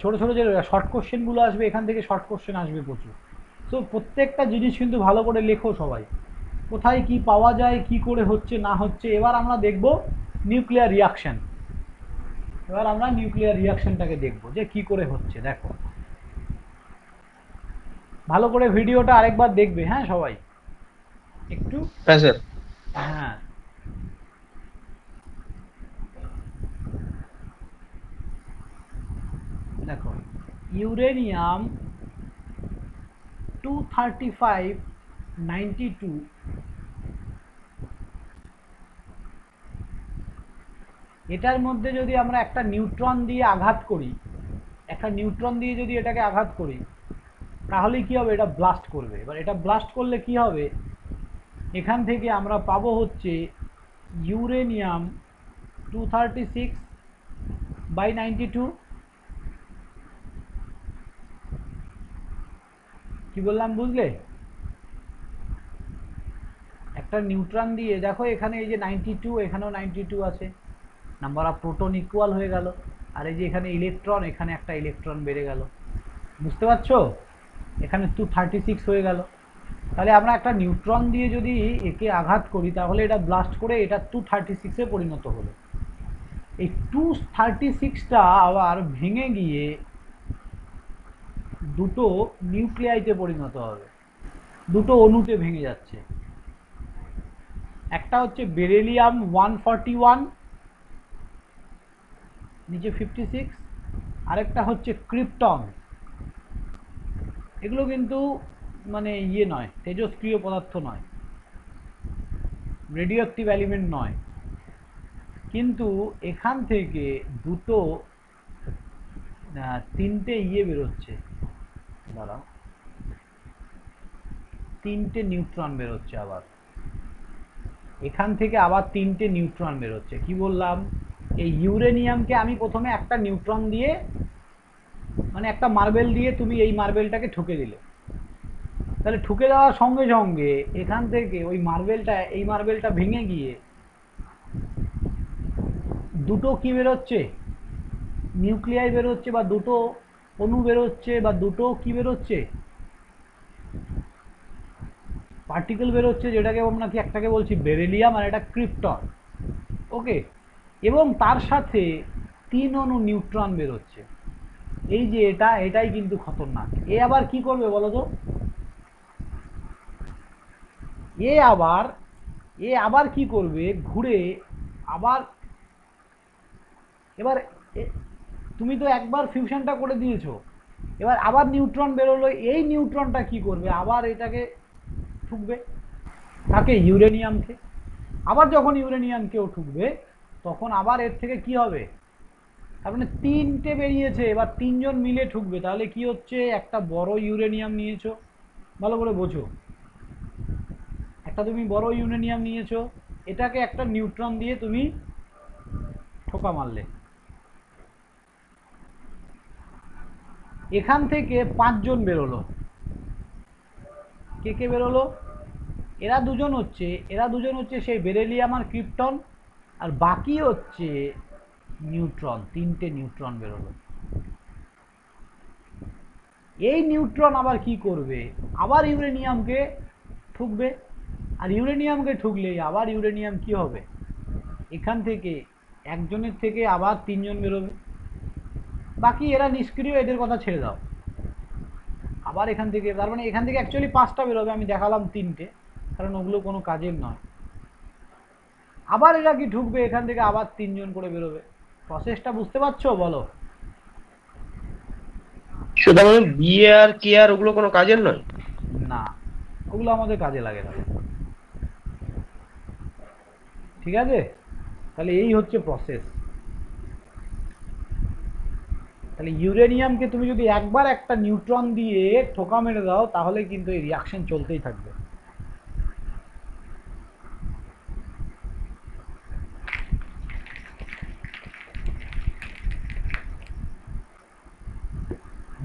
ছোট ছোট যে শর্ট কোশ্চেনগুলো আসবে, এখান থেকে শর্ট কোশ্চেন আসবে প্রচুর। তো প্রত্যেকটা জিনিস কিন্তু ভালো করে লেখো সবাই, কোথায় কি পাওয়া যায়, কি করে হচ্ছে না হচ্ছে। এবার আমরা দেখব নিউক্লিয়ার রিয়াকশন। এবার আমরা নিউক্লিয়ার রিয়াকশনটাকে দেখব যে কি করে হচ্ছে। দেখো ভালো করে ভিডিওটা আরেকবার দেখবে, হ্যাঁ সবাই একটু। হ্যাঁ স্যার। হ্যাঁ, দেখো ইউরেনিয়াম 235-92, এটার মধ্যে যদি আমরা একটা নিউট্রন দিয়ে আঘাত করি, একটা নিউট্রন দিয়ে যদি এটাকে আঘাত করি, তাহলে কি হবে? এটা ব্লাস্ট করবে। এবার এটা ব্লাস্ট করলে কি হবে? এখান থেকে আমরা পাবো হচ্ছে ইউরেনিয়াম 236/92। কি বললাম বুঝলে? একটা নিউট্রন দিয়ে দেখো, এখানে এই যে 92, এখানেও 92 আছে, নাম্বার অফ প্রোটন ইকুয়াল হয়ে গেল। আর এই যে এখানে ইলেকট্রন, এখানে একটা ইলেকট্রন বেড়ে গেল, বুঝতে পারছো? এখানে 236 হয়ে গেল। তাহলে আমরা একটা নিউট্রন দিয়ে যদি একে আঘাত করি, তাহলে এটা ব্লাস্ট করে এটা 236-এ পরিণত হলো। এই 236টা আবার ভেঙে গিয়ে দুটো নিউক্লিয়াইতে পরিণত হবে, দুটো অণুতে ভেঙে যাচ্ছে। একটা হচ্ছে বেরিলিয়াম 141, নিচে 56, আরেকটা হচ্ছে ক্রিপ্টন। এগুলো কিন্তু মানে ইয়ে নয়, তেজস্ক্রিয় পদার্থ নয়, রেডিও অ্যাক্টিভ এলিমেন্ট নয়, কিন্তু এখান থেকে দুটো তিনটে ইয়ে বেরোচ্ছে, দাঁড়াও, তিনটে নিউট্রন বেরোচ্ছে আবার এখান থেকে, আবার তিনটে নিউট্রন বেরোচ্ছে। কি বললাম? এই ইউরেনিয়ামকে আমি প্রথমে একটা নিউট্রন দিয়ে, মানে একটা মার্বেল দিয়ে তুমি এই মার্বেলটাকে ঠুকে দিলে, তাহলে ঠুকে দেওয়ার সঙ্গে সঙ্গে এখান থেকে ওই মার্বেলটা, এই মার্বেলটা ভেঙে গিয়ে দুটো কি বেরোচ্ছে? নিউক্লিয়াই বেরোচ্ছে, বা দুটো অণু বেরোচ্ছে, বা দুটো কি বেরোচ্ছে? পার্টিকেল বেরোচ্ছে, যেটাকে আমরা কি একটাকে বলছি বেরিলিয়াম আর একটা ক্রিপ্টন। ওকে, এবং তার সাথে 3 অণু নিউট্রন বেরোচ্ছে। এই যে এটাই কিন্তু খতরনাক। এ আবার কি করবে বলো তো? এ আবার কি করবে, ঘুরে আবার এবার তুমি তো একবার ফিউশনটা করে দিয়েছো, এবার আবার নিউট্রন বেরোলো, এই নিউট্রনটা কি করবে, আবার এটাকে ঠুকবে, তাকে ইউরেনিয়ামকে। আবার যখন ইউরেনিয়ামকেও ঠুকবে তখন আবার এর থেকে কি হবে, তার মানে তিনটে বেরিয়েছে, এবার তিনজন মিলে ঠুকবে, তাহলে কি হচ্ছে, একটা বড় ইউরেনিয়াম নিয়েছো, ভালো করে বোঝো, একটা তুমি বড় ইউরেনিয়াম নিয়েছো, এটাকে একটা নিউট্রন দিয়ে তুমি ঠোকা মারলে, এখান থেকে পাঁচজন বেরোলো। কে কে বেরোলো? এরা দুজন হচ্ছে সেই বেরিলিয়াম আর ক্রিপ্টন, আর বাকি হচ্ছে নিউট্রন, তিনটে নিউট্রন বেরোলো। এই নিউট্রন আবার কি করবে, আবার ইউরেনিয়ামকে ঠুকবে, আর ইউরেনিয়ামকে ঠুকলেই আবার ইউরেনিয়াম কি হবে, এখান থেকে একজনের থেকে আবার তিনজন বেরোবে, বাকি এরা নিষ্ক্রিয়, এদের কথা ছেড়ে দাও। আবার এখান থেকে, তার মানে এখান থেকে অ্যাকচুয়ালি পাঁচটা বেরোবে, আমি দেখালাম তিনটে, কারণ ওগুলো কোনো কাজের নয়। আবার এরা কি ঢুকবে, এখান থেকে আবার তিনজন করে বেরোবে। প্রসেসটা বুঝতে পারছো বলো? শুধু মানে বিয়ে আর কে আর ওগুলো কোনো কাজের নয়? না, ওগুলো আমাদের কাজে লাগে না। ঠিক আছে, তাহলে এই হচ্ছে প্রসেস। তাহলে ইউরেনিয়ামকে তুমি যদি একবার একটা নিউট্রন দিয়ে ঠোকা মেরে দাও, তাহলে কিন্তু এই রিয়াকশন চলতেই থাকবে।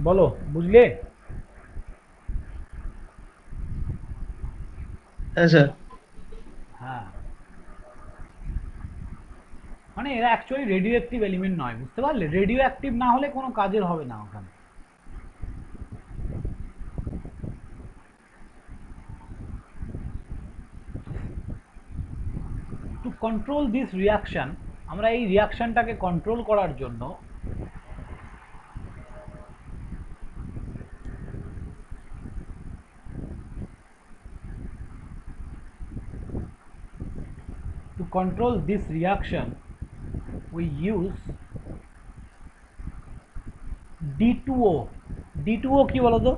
বলো, বুঝলে? হ্যাঁ স্যার। হ্যাঁ, মানে এরা অ্যাকচুয়ালি রেডিও অ্যাক্টিভ এলিমেন্ট নয়, বুঝতে পারলে? রেডিও অ্যাক্টিভ না হলে কোনো কাজের হবে না ওখানে। টু কন্ট্রোল দিস রিয়াকশন, আমরা এই রিয়াকশনটাকে কন্ট্রোল করার জন্য we use D2O। D2O কি বলো তো?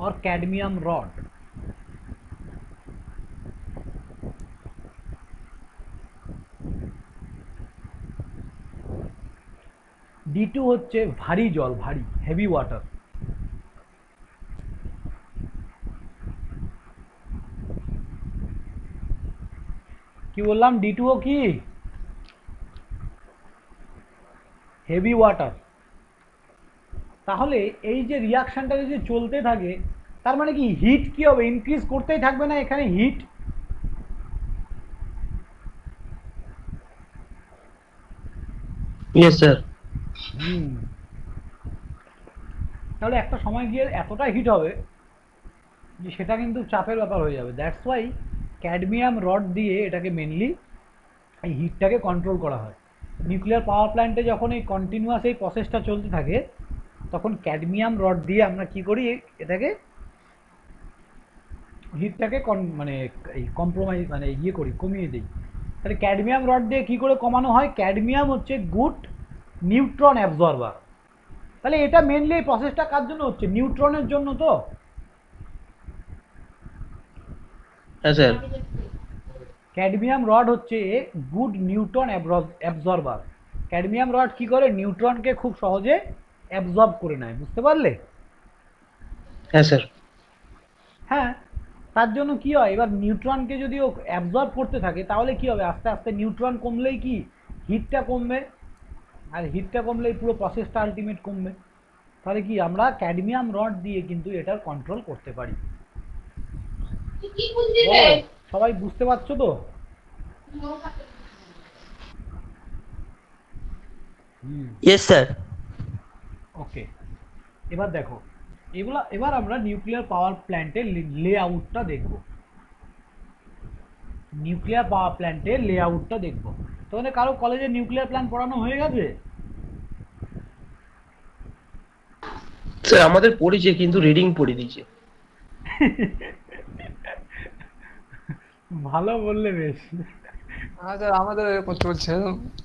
और कैडमियम रॉड। D2 হচ্ছে ভারী জল, ভারী, হেভি ওয়াটার। কি বললাম, D2O কি? Heavy water. তাহলে এই যে রিয়াকশনটা যদি চলতে থাকে, তার মানে কি হিট কি হবে, ইনক্রিজ করতেই থাকবে না এখানে হিট? Yes sir. তাহলে একটা সময় গিয়ে এতটা হিট হবে যে সেটা কিন্তু চাপের ব্যাপার হয়ে যাবে। দ্যাটস ওয়াই ক্যাডমিয়াম রড দিয়ে এটাকে মেনলি এই হিটটাকে কন্ট্রোল করা হয়। নিউক্লিয়ার পাওয়ার প্ল্যান্টে যখন এই কন্টিনিউয়াস এই প্রসেসটা চলতে থাকে, তখন ক্যাডমিয়াম রড দিয়ে আমরা কি করি, এটাকে হিটটাকে মানে এই কম্প্রোমাইজ মানে ইয়ে করি, কমিয়ে দিই। তাহলে ক্যাডমিয়াম রড দিয়ে কী করে কমানো হয়? ক্যাডমিয়াম হচ্ছে গুড নিউট্রন অ্যাবজর্বার। তাহলে এটা মেনলি এই প্রসেসটা কার জন্য হচ্ছে? নিউট্রনের জন্য তো। হ্যাঁ স্যার। ক্যাডমিয়াম রড হচ্ছে good neutron absorber. Cadmium rod কি করে? নিউট্রনকে খুব সহজে অ্যাবজর্ব করে নেয়, বুঝতে পারলে? হ্যাঁ স্যার। হ্যাঁ, তার জন্য কি হয়, এবার নিউট্রনকে যদি ও অ্যাবজর্ব করতে থাকে, তাহলে কি হবে, আস্তে আস্তে নিউট্রন কমলেই কি হিটটা কমবে, আর হিটটা কমলেই পুরো প্রসেসটা আলটিমেট কমবে। তাহলে কি আমরা ক্যাডমিয়াম রড দিয়ে কিন্তু এটার কন্ট্রোল করতে পারি। সবাই বুঝতে পারছো তো? Yes sir. ওকে, এবার দেখো, এবার আমরা নিউক্লিয়ার পাওয়ার প্ল্যান্টের লে আউটটা দেখব। নিউক্লিয়ার পাওয়ার প্ল্যান্টের লেআউটটা দেখবো। তোমাদের কারো কলেজে নিউক্লিয়ার প্ল্যান্ট পড়ানো হয়ে গেছে? স্যার আমাদের পড়েছে কিন্তু রিডিং পড়ে দিয়েছে। ভালো বললে বেশ। স্যার আমাদের এরকম চলছে,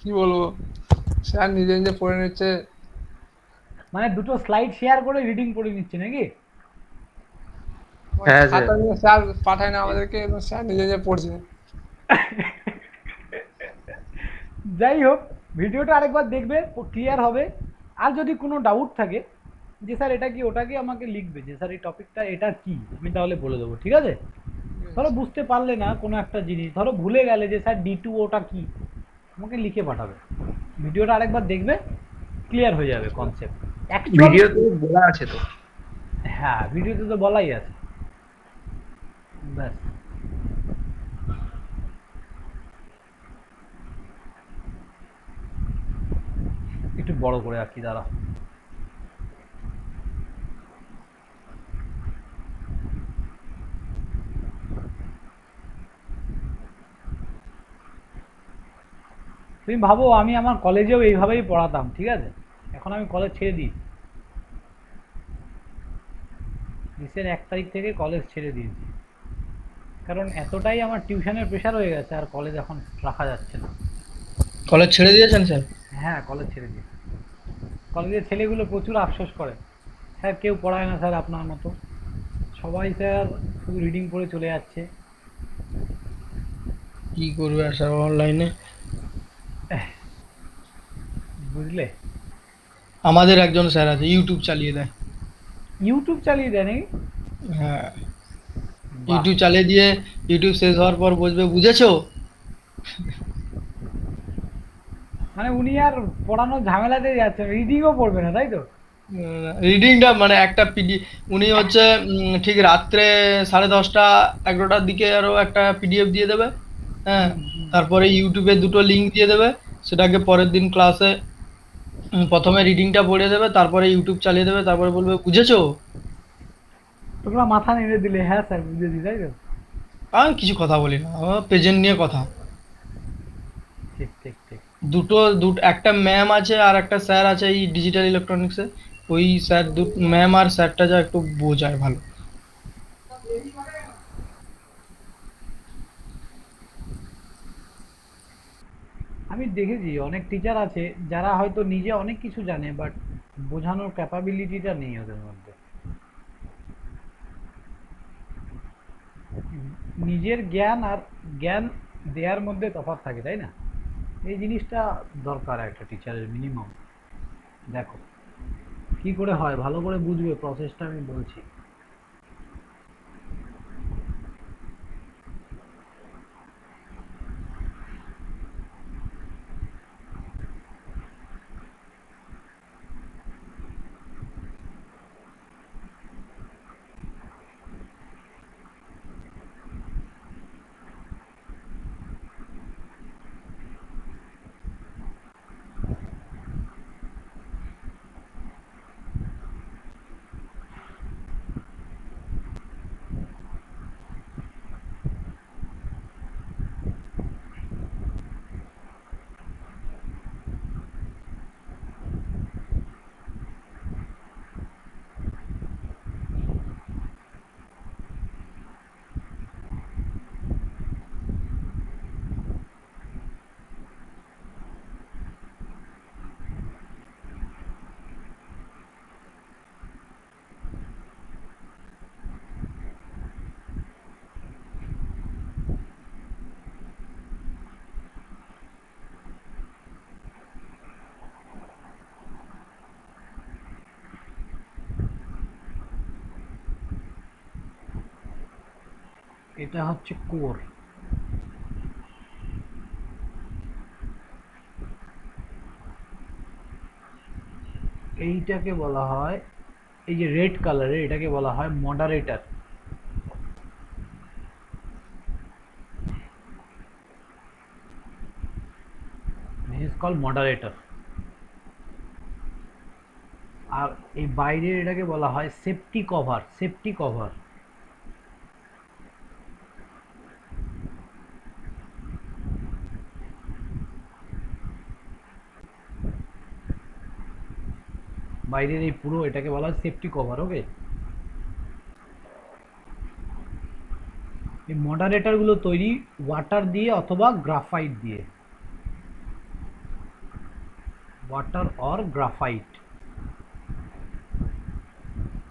কি বলবো, স্যার নিজে নিজে পড়ে নিচ্ছে। মানে দুটো স্লাইড শেয়ার করে রিডিং পড়ে নিচ্ছে নাকি? হ্যাঁ স্যার। খাতা নিয়ে স্যার পাঠায় না আমাদেরকে, এবং স্যার নিজে নিজে পড়ছে। যাই হোক, ভিডিওটা আরেকবার দেখবে, ক্লিয়ার হবে। আর যদি কোনো ডাউট থাকে যে স্যার এটা কি ওটা কি, আমাকে লিখবে যে স্যার এই টপিকটা এটা কি, আমি তাহলে বলে দেবো, ঠিক আছে? ধরো বুঝতে পারলে না কোনো একটা জিনিস, ধরো ভুলে গেলে যে স্যার D2 ওটা কি, আমাকে লিখে পাঠাবে। ভিডিওটা আরেকবার দেখবে, ক্লিয়ার হয়ে যাবে কনসেপ্ট। ভিডিও তো বলা আছে তো। হ্যাঁ, ভিডিওতে তো বলাই আছে। ব্যাস। একটু বড় করে আঁকি, দাঁড়া। তুমি ভাবো আমি আমার কলেজেও এইভাবেই পড়াতাম, ঠিক আছে? এখন আমি কলেজ ছেড়ে দিই, ডিসের 1 তারিখ থেকে কলেজ ছেড়ে দিয়েছি, কারণ এতটাই আমার টিউশনের প্রেশার হয়ে গেছে, আর কলেজ এখন রাখা যাচ্ছে না। কলেজ ছেড়ে দিয়েছেন স্যার? হ্যাঁ, কলেজ ছেড়ে দিয়েছি। কলেজের ছেলেগুলো প্রচুর আফসোস করে, স্যার কেউ পড়ায় না স্যার আপনার মতো, সবাই স্যার শুধু রিডিং পড়ে চলে যাচ্ছে। কি করবে আর স্যার অনলাইনে? বুঝলে? আমাদের একজন স্যার আছে ইউটিউব চালিয়ে দেয়। ইউটিউব চালিয়ে দেয় নাকি? হ্যাঁ, বাহ। ইউটিউব চালিয়ে দিয়ে ইউটিউব শেষ হওয়ার পর বলবে বুঝেছো। মানে উনি আর পড়ানোর ঝামেলাতে যাচ্ছেন, রিডিংও পড়বে না, তাই তো? রিডিংটা মানে একটা উনি হচ্ছে ঠিক রাত্রে 10:30 11টার দিকে আরো একটা পিডিএফ দিয়ে দেবে। হ্যাঁ, তারপরে ইউটিউবে 2টো লিঙ্ক দিয়ে দেবে, সেটাকে পরের দিন ক্লাসে প্রথমে রিডিংটা পড়ে দেবে, তারপরে ইউটিউব চালিয়ে দেবে, তারপরে বলবে বুঝেছো। তোমরা মাথা নেড়ে দিলে হ্যাঁ স্যার বুঝেছি, তাই তো? আমি কিছু কথা বলি না, আমার প্রেজেন্ট নিয়ে কথা। ঠিক ঠিক ঠিক। একটা ম্যাম আছে আর একটা স্যার আছে এই ডিজিটাল ইলেকট্রনিক্সে। ওই স্যার ম্যাম আর স্যারটা যা একটু বোঝায় ভালো। আমি দেখেছি অনেক টিচার আছে যারা হয়তো নিজে অনেক কিছু জানে, বাট বোঝানোর ক্যাপাবিলিটিটা নেই ওদের মধ্যে। নিজের জ্ঞান আর জ্ঞান দেওয়ার মধ্যে তফাৎ থাকে, তাই না? এই জিনিসটা দরকার একটা টিচারের মিনিমাম। দেখো কি করে হয়, ভালো করে বুঝবে প্রসেসটা, আমি বলছি। এটা হচ্ছে কোর। এইটাকে বলা হয়, এই যে রেড কালারের, এটাকে বলা হয় moderator. This is called moderator. আর এই বাইরের এটাকে বলা হয় সেফটি কভার। সেফটি কভার বাইরের এই পুরো এটাকে বলা হয় সেফটি কভার। ওকে, এই মডারেটরগুলো তৈরি ওয়াটার দিয়ে অথবা গ্রাফাইট দিয়ে, ওয়াটার অর গ্রাফাইট।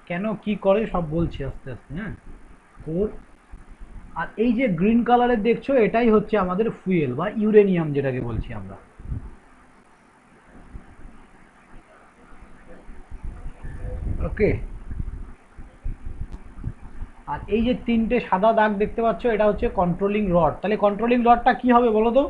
কেন কি করে সব বলছি আস্তে আস্তে। হ্যাঁ, কোর। আর এই যে গ্রিন কালারের দেখছো এটাই হচ্ছে আমাদের ফুয়েল বা ইউরেনিয়াম যেটাকে বলছি আমরা। ওকে, আর এই যে তিনটে সাদা দাগ দেখতে পাচ্ছ এটা হচ্ছে কন্ট্রোলিং রড। তাহলে কন্ট্রোলিং রডটা কি হবে বলো তো?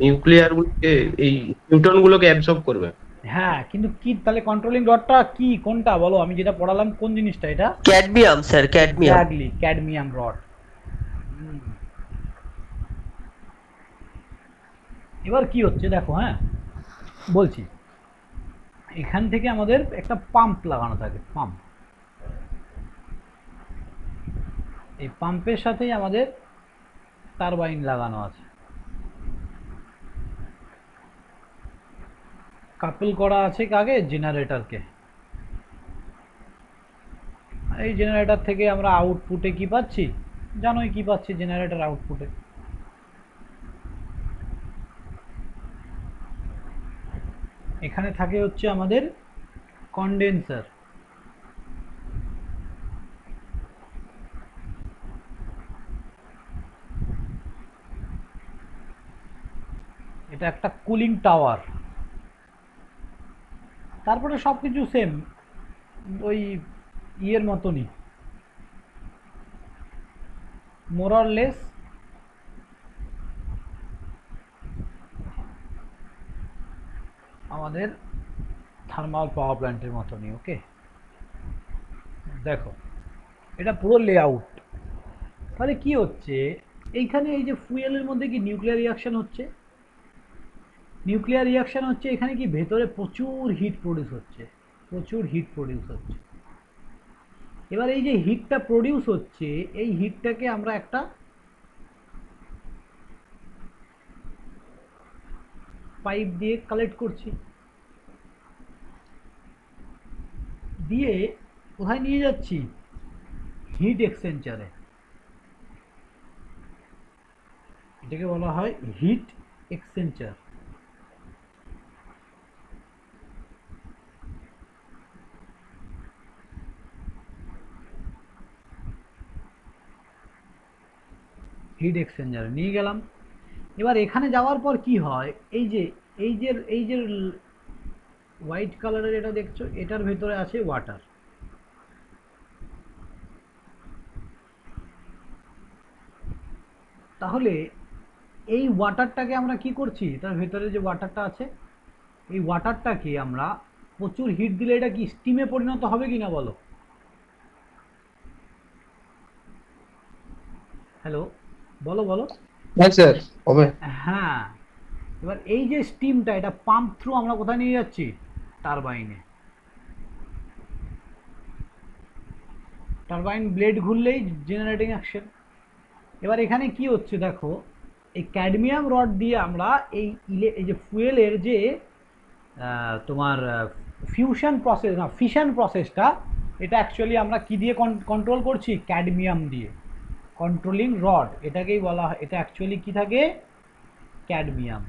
নিউক্লিয়ার গুলোকে, এই নিউট্রন গুলোকে অ্যাবসর্ব করবে। হ্যাঁ, কিন্তু কি তাহলে কন্ট্রোলিং রডটা কি, কোনটা বলো? আমি যেটা পড়ালাম কোন জিনিসটা এটা? Cadmium sir, cadmium. Exactly, cadmium rod. এবার কি হচ্ছে দেখো, হ্যাঁ বলছি, এখান থেকে আমাদের একটা পাম্প লাগানো থাকে, পাম্প। এই পাম্পের সাথেই আমাদের টারবাইন লাগানো আছে, কাপল করা আছে কাকে? জেনারেটরকে। এই জেনারেটর থেকে আমরা আউটপুটে কি পাচ্ছি জানোই, কি পাচ্ছি জেনারেটর আউটপুটে? এখানে থাকে হচ্ছে আমাদের কন্ডেন্সার। এটা একটা কুলিং টাওয়ার। তারপরে সবকিছু সেম, ওই ইয়ের মতনই, মোর অর লেস আমাদের থার্মাল পাওয়ার প্ল্যান্টের মতনই। ওকে, দেখো এটা পুরো লেআউট। তাহলে কি হচ্ছে এইখানে? এই যে ফুয়েলের মধ্যে কি নিউক্লিয়ার রিয়াকশন হচ্ছে? নিউক্লিয়ার রিয়াকশন হচ্ছে, এখানে কি ভেতরে প্রচুর হিট প্রডিউস হচ্ছে, প্রচুর হিট প্রডিউস হচ্ছে। এবার এই যে হিটটা প্রডিউস হচ্ছে, এই হিটটাকে আমরা একটা পাইপ দিয়ে কালেক্ট করছি, দিয়ে কোথায় নিয়ে যাচ্ছি? হিট এক্সচেঞ্জারে। এটাকে বলা হয় হিট এক্সচেঞ্জার। হিট এক্সচেঞ্জারে নিয়ে গেলাম। এবার এখানে যাওয়ার পর কি হয়? এই যে হোয়াইট কালারের এটা দেখছো, এটার ভেতরে আছে ওয়াটার। তাহলে এই ওয়াটারটাকে আমরা কি করছি? তার ভেতরে যে ওয়াটারটা আছে, এই ওয়াটারটাকে আমরা প্রচুর হিট দিলে এটা কি স্টিমে পরিণত হবে কিনা বলো? হ্যালো, বলো বলো। হ্যাঁ স্যার, হবে। হ্যাঁ, এবার এই যে স্টিমটা, এটা পাম্প থ্রু আমরা কোথায় নিয়ে যাচ্ছি? টারবাইনে। টারবাইন ব্লেড ঘুরলেই জেনারেটিং অ্যাকশন। এবার এখানে কি হচ্ছে দেখো, এই ক্যাডমিয়াম রড দিয়ে আমরা এই যে ফুয়েলের যে তোমার ফিউশন প্রসেস না, ফিশন প্রসেসটা, এটা অ্যাকচুয়ালি আমরা কি দিয়ে কন্ট্রোল করছি? ক্যাডমিয়াম দিয়ে। কন্ট্রোলিং রড এটাকেই বলা হয়। এটা অ্যাকচুয়ালি কি থাকে? ক্যাডমিয়াম।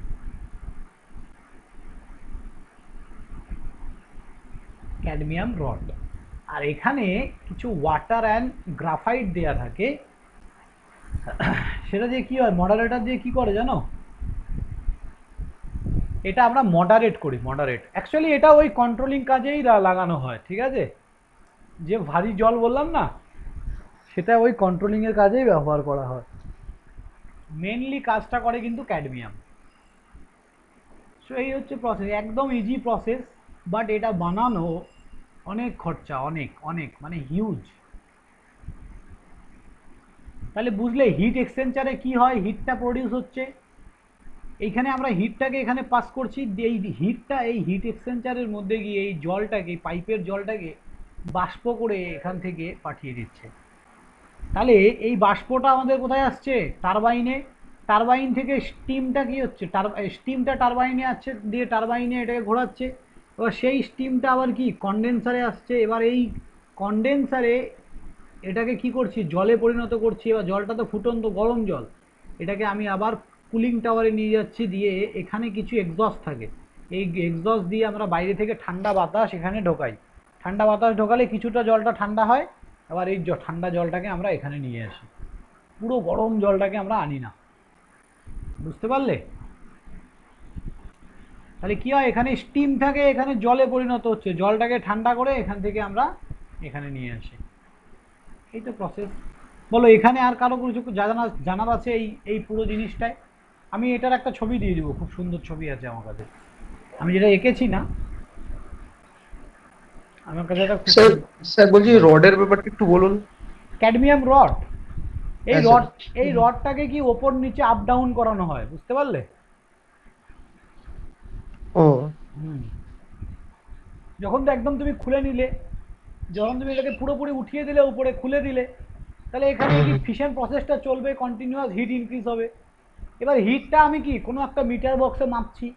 Cadmium rod. আর এখানে কিছু ওয়াটার অ্যান্ড গ্রাফাইট দেয়া থাকে। সেটা দিয়ে কি হয়? মডারেটর দিয়ে কি করে জানো? এটা আমরা মডারেট করি, মডারেট। অ্যাকচুয়ালি এটা ওই কন্ট্রোলিং কাজেই লাগানো হয়, ঠিক আছে? যে ভারী জল বললাম না, সেটা ওই কন্ট্রোলিংয়ের কাজেই ব্যবহার করা হয়। মেনলি কাজটা করে কিন্তু ক্যাডমিয়াম। সো এই হচ্ছে প্রসেস, একদম ইজি প্রসেস, বাট এটা বানানো অনেক খরচা, অনেক অনেক মানে হিউজ। তাহলে বুঝলে হিট এক্সচেঞ্জারে কি হয়? হিটটা প্রডিউস হচ্ছে, এইখানে আমরা হিটটাকে এখানে পাস করছি, এই হিটটা এই হিট এক্সচেঞ্জারের মধ্যে গিয়ে এই জলটাকে, পাইপের জলটাকে বাষ্প করে এখান থেকে পাঠিয়ে দিচ্ছে। তাহলে এই বাষ্পটা আমাদের কোথায় আসছে? টারবাইনে। টারবাইন থেকে স্টিমটা কি হচ্ছে? স্টিমটা টারবাইনে আসছে, দিয়ে টারবাইনে এটাকে ঘোরাচ্ছে। এবার সেই স্টিমটা আবার কি কন্ডেন্সারে আসছে। এবার এই কন্ডেন্সারে এটাকে কি করছি? জলে পরিণত করছি। এবার জলটা তো ফুটন্ত গরম জল, এটাকে আমি আবার কুলিং টাওয়ারে নিয়ে যাচ্ছি, দিয়ে এখানে কিছু এক্সস্ট থাকে। এই এক্সস্ট দিয়ে আমরা বাইরে থেকে ঠান্ডা বাতাস এখানে ঢোকাই। ঠান্ডা বাতাস ঢোকালে কিছুটা জলটা ঠান্ডা হয়। আবার এই ঠান্ডা জলটাকে আমরা এখানে নিয়ে আসি, পুরো গরম জলটাকে আমরা আনি না। বুঝতে পারলে? তাহলে কি হয়, এখানে স্টিম থাকে, এখানে জলে পরিণত হচ্ছে, জলটাকে ঠান্ডা করে এখান থেকে আমরা এখানে নিয়ে আসি। এই তো প্রসেস। বলো এখানে আর কারো কিছু জানার আছে এই পুরো জিনিসটায়? আমি এটার একটা ছবি দিয়ে দিব, খুব সুন্দর ছবি আছে আমার কাছে, আমি যেটা এঁকেছি না, আমার কাছে একটা স্যার স্যার বলছি রডের ব্যাপারটা একটু বলুন। Cadmium rod. হ্যাঁ, স্যার। এই রডটাকে কি ওপর নিচে আপ ডাউন করানো হয়, বুঝতে পারলে? ও যখন তো একদম তুমি খুলে নিলে, যখন তুমি এটাকে পুরোপুরি উঠিয়ে দিলে, উপরে খুলে দিলে, তাহলে এখানে কি ফিশন প্রসেসটা চলবে, কন্টিনিউয়াস হিট ইনক্রিজ হবে। এবার হিটটা আমি কি কোনো একটা মিটার বক্সে মাপছি,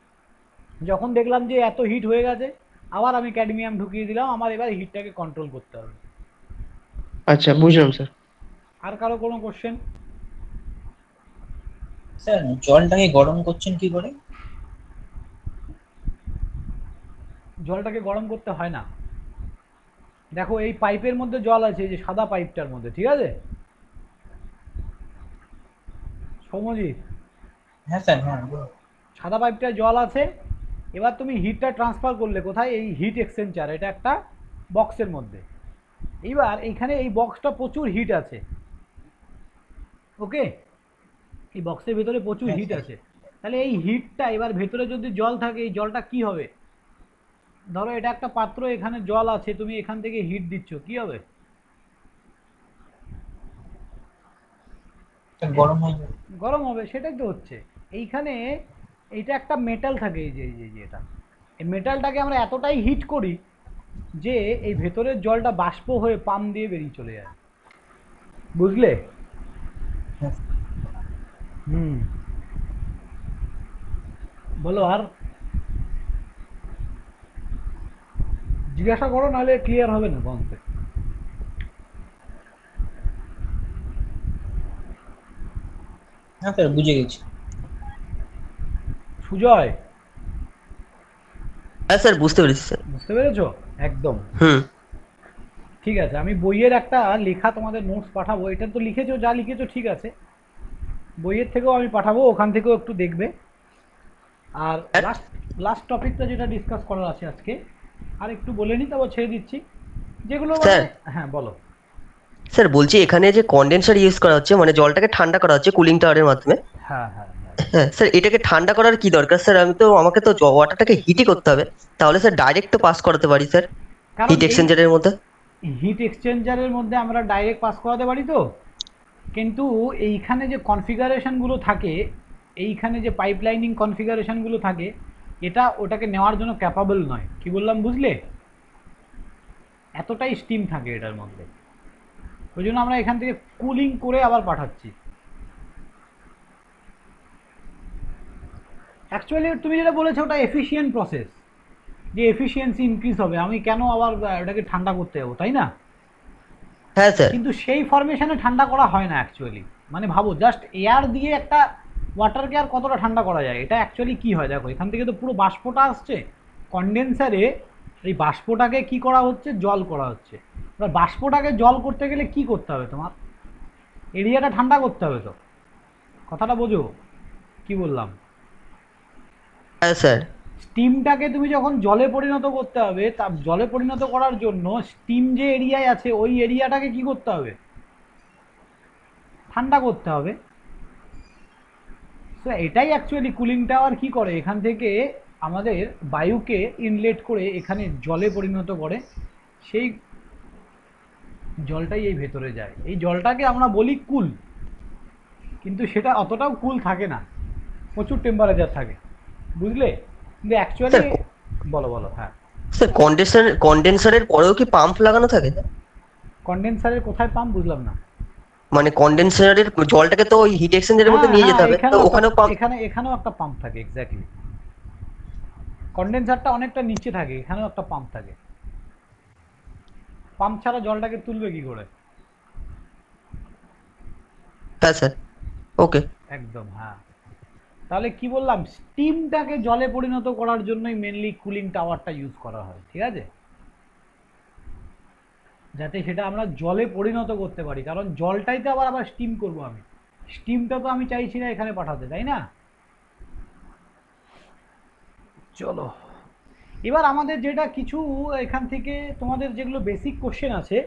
যখন দেখলাম যে এত হিট হয়ে গেছে, আবার আমি ক্যাডমিয়াম ঢুকিয়ে দিলাম, আমার এবার হিটটাকে কন্ট্রোল করতে হবে। আচ্ছা, বুঝলাম স্যার। আর কারো কোনো কোশ্চেন? স্যার জলটাকে গরম করছেন কি করে? জলটাকে গরম করতে হয় না। দেখো এই পাইপের মধ্যে জল আছে, এই যে সাদা পাইপটার মধ্যে, ঠিক আছে সৌমজিৎ? হ্যাঁ স্যার, হ্যাঁ বলুন। সাদা পাইপটায় জল আছে। এবার তুমি হিটটা ট্রান্সফার করলে কোথায়? এই হিট এক্সচেঞ্জার, এটা একটা বক্সের মধ্যে। এইবার এইখানে এই বক্সটা প্রচুর হিট আছে, ওকে? এই বক্সের ভেতরে প্রচুর হিট আছে। তাহলে এই হিটটা, এবার ভেতরে যদি জল থাকে, এই জলটা কি হবে? ধরো এটা একটা পাত্র, এখানে জল আছে, তুমি এখান থেকে হিট দিচ্ছ, কি হবে? গরম হয়ে যাবে। গরম হবে, সেটাই তো হচ্ছে। এইখানে এইটা একটা মেটাল থাকে, এই যে এটা, এই মেটালটাকে আমরা এতটাই হিট করি যে এই ভেতরের জলটা বাষ্প হয়ে পাম্প দিয়ে বেরিয়ে চলে যায়, বুঝলে? বলো আর জিজ্ঞাসা করো, নাহলে ক্লিয়ার হবে না কনসেপ্ট। হ্যাঁ স্যার, বুঝে গেছি। সুজয়, হ্যাঁ স্যার, বুঝতে পেরেছি স্যার। বুঝতে পেরেছো? একদম ঠিক আছে। আমি বইয়ের একটা লেখা তোমাদের নোটস পাঠাবো, এটা তো লিখেছো, যা লিখেছো ঠিক আছে, বইয়ের থেকেও আমি পাঠাবো, ওখান থেকেও একটু দেখবে। আর লাস্ট টপিকটা যেটা ডিসকাস করার আছে আজকে, আর একটু বলে নি, তারপর ছেড়ে দিচ্ছি যেগুলো স্যার। হ্যাঁ বলো। স্যার বলছি, এখানে যে কন্ডেন্সার ইউজ করা হচ্ছে, মানে জলটাকে ঠান্ডা করা হচ্ছে কুলিং টাওয়ারের মাধ্যমে। হ্যাঁ হ্যাঁ হ্যাঁ স্যার, এটাকে ঠান্ডা করার কি দরকার স্যার? আমাকে তো ওয়াটারটাকে হিটই করতে হবে, তাহলে স্যার ডাইরেক্ট তো পাস করাতে পারি স্যার হিট এক্সচেঞ্জারের মধ্যে। হিট এক্সচেঞ্জারের মধ্যে আমরা ডাইরেক্ট পাস করাতে পারি তো, কিন্তু এইখানে যে কনফিগারেশনগুলো থাকে, এইখানে যে পাইপলাইনিং কনফিগারেশনগুলো থাকে, এটা ওটাকে নেওয়ার জন্য ক্যাপাবল নয়। কি বললাম বুঝলে? এতটাই স্টিম থাকে এটার মধ্যে, ওই জন্য আমরা এখান থেকে কুলিং করে আবার পাঠাচ্ছি। অ্যাকচুয়ালি তুমি যেটা বলেছো ওটা এফিশিয়েন্ট প্রসেস, যে এফিসিয়েন্সি ইনক্রিজ হবে, আমি কেন আবার ওটাকে ঠান্ডা করতে যাবো, তাই না? হ্যাঁ স্যার। কিন্তু সেই ফরমেশনে ঠান্ডা করা হয় না অ্যাকচুয়ালি। মানে ভাবো, জাস্ট এয়ার দিয়ে একটা ওয়াটারকে আর কতটা ঠান্ডা করা যায়? এটা অ্যাকচুয়ালি কি হয় দেখো, এখান থেকে তো পুরো বাষ্পটা আসছে কন্ডেন্সারে, এই বাষ্পটাকে কি করা হচ্ছে? জল করা হচ্ছে। এবার বাষ্পটাকে জল করতে গেলে কি করতে হবে? তোমার এরিয়াটা ঠান্ডা করতে হবে তো, কথাটা বোঝো কি বললাম? হ্যাঁ স্যার। স্টিমটাকে তুমি যখন জলে পরিণত করতে হবে, তা জলে পরিণত করার জন্য স্টিম যে এরিয়ায় আছে ওই এরিয়াটাকে কি করতে হবে? ঠান্ডা করতে হবে। সো এটাই অ্যাকচুয়ালি কুলিং টাওয়ার কি করে, এখান থেকে আমাদের বায়ুকে ইনলেট করে এখানে জলে পরিণত করে, সেই জলটাই এই ভেতরে যায়। এই জলটাকে আমরা বলি কুল, কিন্তু সেটা অতটাও কুল থাকে না, প্রচুর টেম্পারেচার থাকে, বুঝলে? কিন্তু অ্যাকচুয়ালি বলো বলো। হ্যাঁ স্যার, কন্ডেন্সারের পরেও কি পাম্প লাগানো থাকে? কন্ডেন্সারের কোথায় পাম্প? বুঝলাম না। মানে কন্ডেন্সারের জলটাকে তো ওই হিট এক্সচেঞ্জারের মধ্যে নিয়ে যেতে হবে, তো ওখানেও পাম্প। এখানেও একটা পাম্প থাকে, এক্স্যাক্টলি। কন্ডেন্সারটা অনেকটা নিচে থাকে, এখানেও একটা পাম্প থাকে। পাম্প ছাড়া জলটাকে তুলবে কি করে? হ্যাঁ স্যার, ওকে। একদম, হ্যাঁ। তাহলে কি বললাম, স্টিমটাকে জলে পরিণত করার জন্যই মেনলি কুলিং টাওয়ারটা ইউজ করা হয়, ঠিক আছে? যাতে সেটা আমরা জলে পরিণত করতে পারি, কারণ জলটাই তো আবার স্টিম করব আমি। স্টিমটা তো আমি চাইছি না এখানে পাঠাতে, তাই না? চলো, এবার আমাদের যেটা কিছু এখান থেকে তোমাদের যেগুলো বেসিক কোশ্চেন আছে,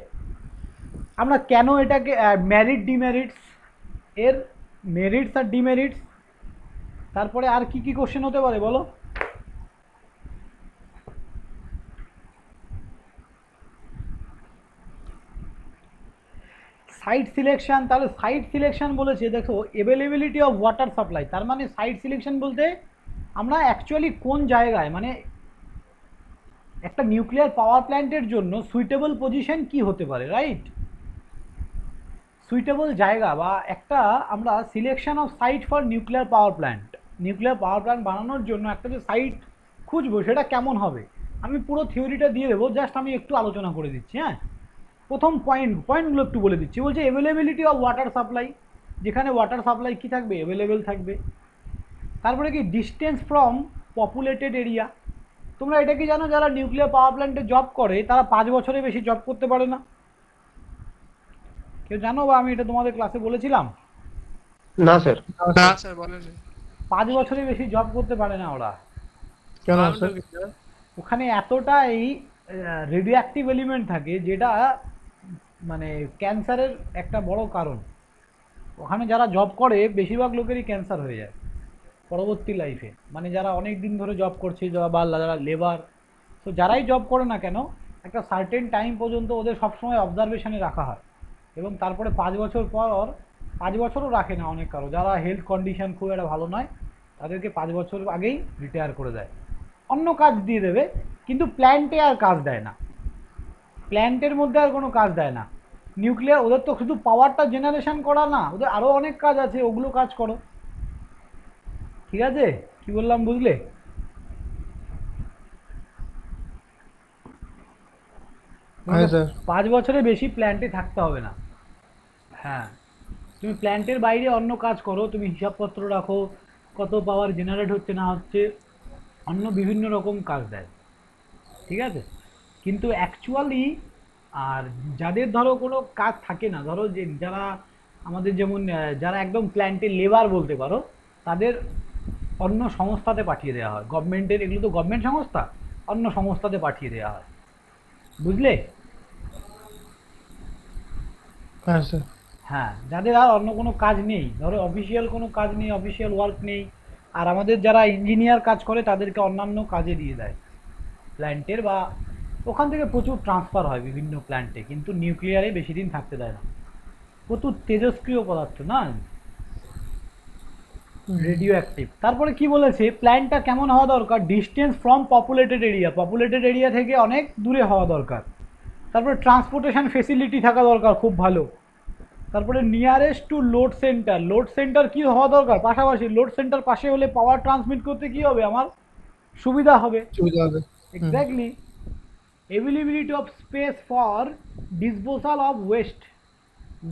আমরা কেন এটাকে মেরিট ডিমেরিটস, এর মেরিটস আর ডিমেরিটস, তারপরে আর কি কি কোশ্চেন হতে পারে বলো? Site selection. তাহলে সাইট সিলেকশন বলেছে, দেখো অ্যাভেলেবিলিটি অফ ওয়াটার সাপ্লাই, তার মানে সাইট সিলেকশন বলতে আমরা অ্যাকচুয়ালি কোন জায়গায়, মানে একটা নিউক্লিয়ার পাওয়ার প্ল্যান্টের জন্য সুইটেবল পজিশন কি হতে পারে, রাইট? সুইটেবল জায়গা বা একটা আমরা selection of site for nuclear power plant, nuclear power plant বানানোর জন্য একটা যে সাইট খুঁজবো সেটা কেমন হবে, আমি পুরো থিওরিটা দিয়ে দেবো, জাস্ট আমি একটু আলোচনা করে দিচ্ছি। হ্যাঁ, প্রথম পয়েন্টগুলো একটু বলে দিচ্ছি। বলছে অ্যাভেলেবিলিটি অফ ওয়াটার সাপ্লাই, যেখানে ওয়াটার সাপ্লাই কি থাকবে, অ্যাভেলেবেল থাকবে। তারপরে কি ডিস্টেন্স ফ্রম পপুলেটেড এরিয়া, তোমরা এটা কি জানো, যারা নিউক্লিয়ার পাওয়ার প্ল্যান্টে জব করে তারা 5 বছরের বেশি জব করতে পারে না? কেউ জানো, বা আমি এটা তোমাদের ক্লাসে বলেছিলাম? না স্যার। না স্যার বলেন। 5 বছরের বেশি জব করতে পারে না ওরা। কেন স্যার? ওখানে এতটাই রেডিও অ্যাক্টিভ এলিমেন্ট থাকে যেটা মানে ক্যান্সারের একটা বড় কারণ। ওখানে যারা জব করে বেশিরভাগ লোকেরই ক্যান্সার হয়ে যায় পরবর্তী লাইফে, মানে যারা অনেক দিন ধরে জব করছে বা যারা লেবার, তো যারাই জব করে না কেন একটা সার্টেন টাইম পর্যন্ত ওদের সবসময় অবজারভেশনে রাখা হয়, এবং তারপরে 5 বছর পর, 5 বছরও রাখে না অনেক কারো, যারা হেলথ কন্ডিশন খুব একটা ভালো নয় তাদেরকে 5 বছর আগেই রিটায়ার করে দেয়, অন্য কাজ দিয়ে দেবে, কিন্তু প্ল্যান্টে আর কাজ দেয় না, প্ল্যান্টের মধ্যে আর কোনো কাজ দেয় না। নিউক্লিয়ার, ওদের তো শুধু পাওয়ারটা জেনারেশন করা না, ওদের আরও অনেক কাজ আছে, ওগুলো কাজ করো, ঠিক আছে? কি বললাম বুঝলে? হ্যাঁ স্যার। 5 বছরের বেশি প্ল্যান্টে থাকতে হবে না। হ্যাঁ, তুমি প্ল্যান্টের বাইরে অন্য কাজ করো, তুমি হিসাবপত্র রাখো, কত পাওয়ার জেনারেট হচ্ছে না হচ্ছে, অন্য বিভিন্ন রকম কাজ দেয়, ঠিক আছে? কিন্তু অ্যাকচুয়ালি আর যাদের ধরো কোনো কাজ থাকে না, ধরো যে যারা আমাদের যেমন যারা একদম প্ল্যান্টের লেবার বলতে পারো, তাদের অন্য সংস্থাতে পাঠিয়ে দেওয়া হয়, গভর্নমেন্টের, এগুলো তো গভর্নমেন্ট সংস্থা, অন্য সংস্থাতে পাঠিয়ে দেওয়া হয়, বুঝলে? হ্যাঁ স্যার। হ্যাঁ, যাদের আর অন্য কোনো কাজ নেই, ধরো অফিসিয়াল কোনো কাজ নেই, অফিসিয়াল ওয়ার্ক নেই, আর আমাদের যারা ইঞ্জিনিয়ার কাজ করে তাদেরকে অন্যান্য কাজে দিয়ে দেয় প্ল্যান্টের, বা ওখান থেকে প্রচুর ট্রান্সফার হয় বিভিন্ন প্ল্যান্টে, কিন্তু নিউক্লিয়ারে বেশি দিন থাকতে দেয় না, প্রচুর তেজস্ক্রিয় পদার্থ না, রেডিও অ্যাক্টিভ। তারপরে কি বলেছে, প্ল্যান্টটা কেমন হওয়া দরকার, distance from populated area, populated area থেকে অনেক দূরে হওয়া দরকার। তারপরে ট্রান্সপোর্টেশন ফেসিলিটি থাকা দরকার খুব ভালো। তারপরে nearest to load center, load center কি হওয়া দরকার, পাশাপাশি লোড সেন্টার পাশে হলে পাওয়ার ট্রান্সমিট করতে কি হবে, আমার সুবিধা হবে, সুবিধা হবে। Exactly. Availability of space for disposal of waste,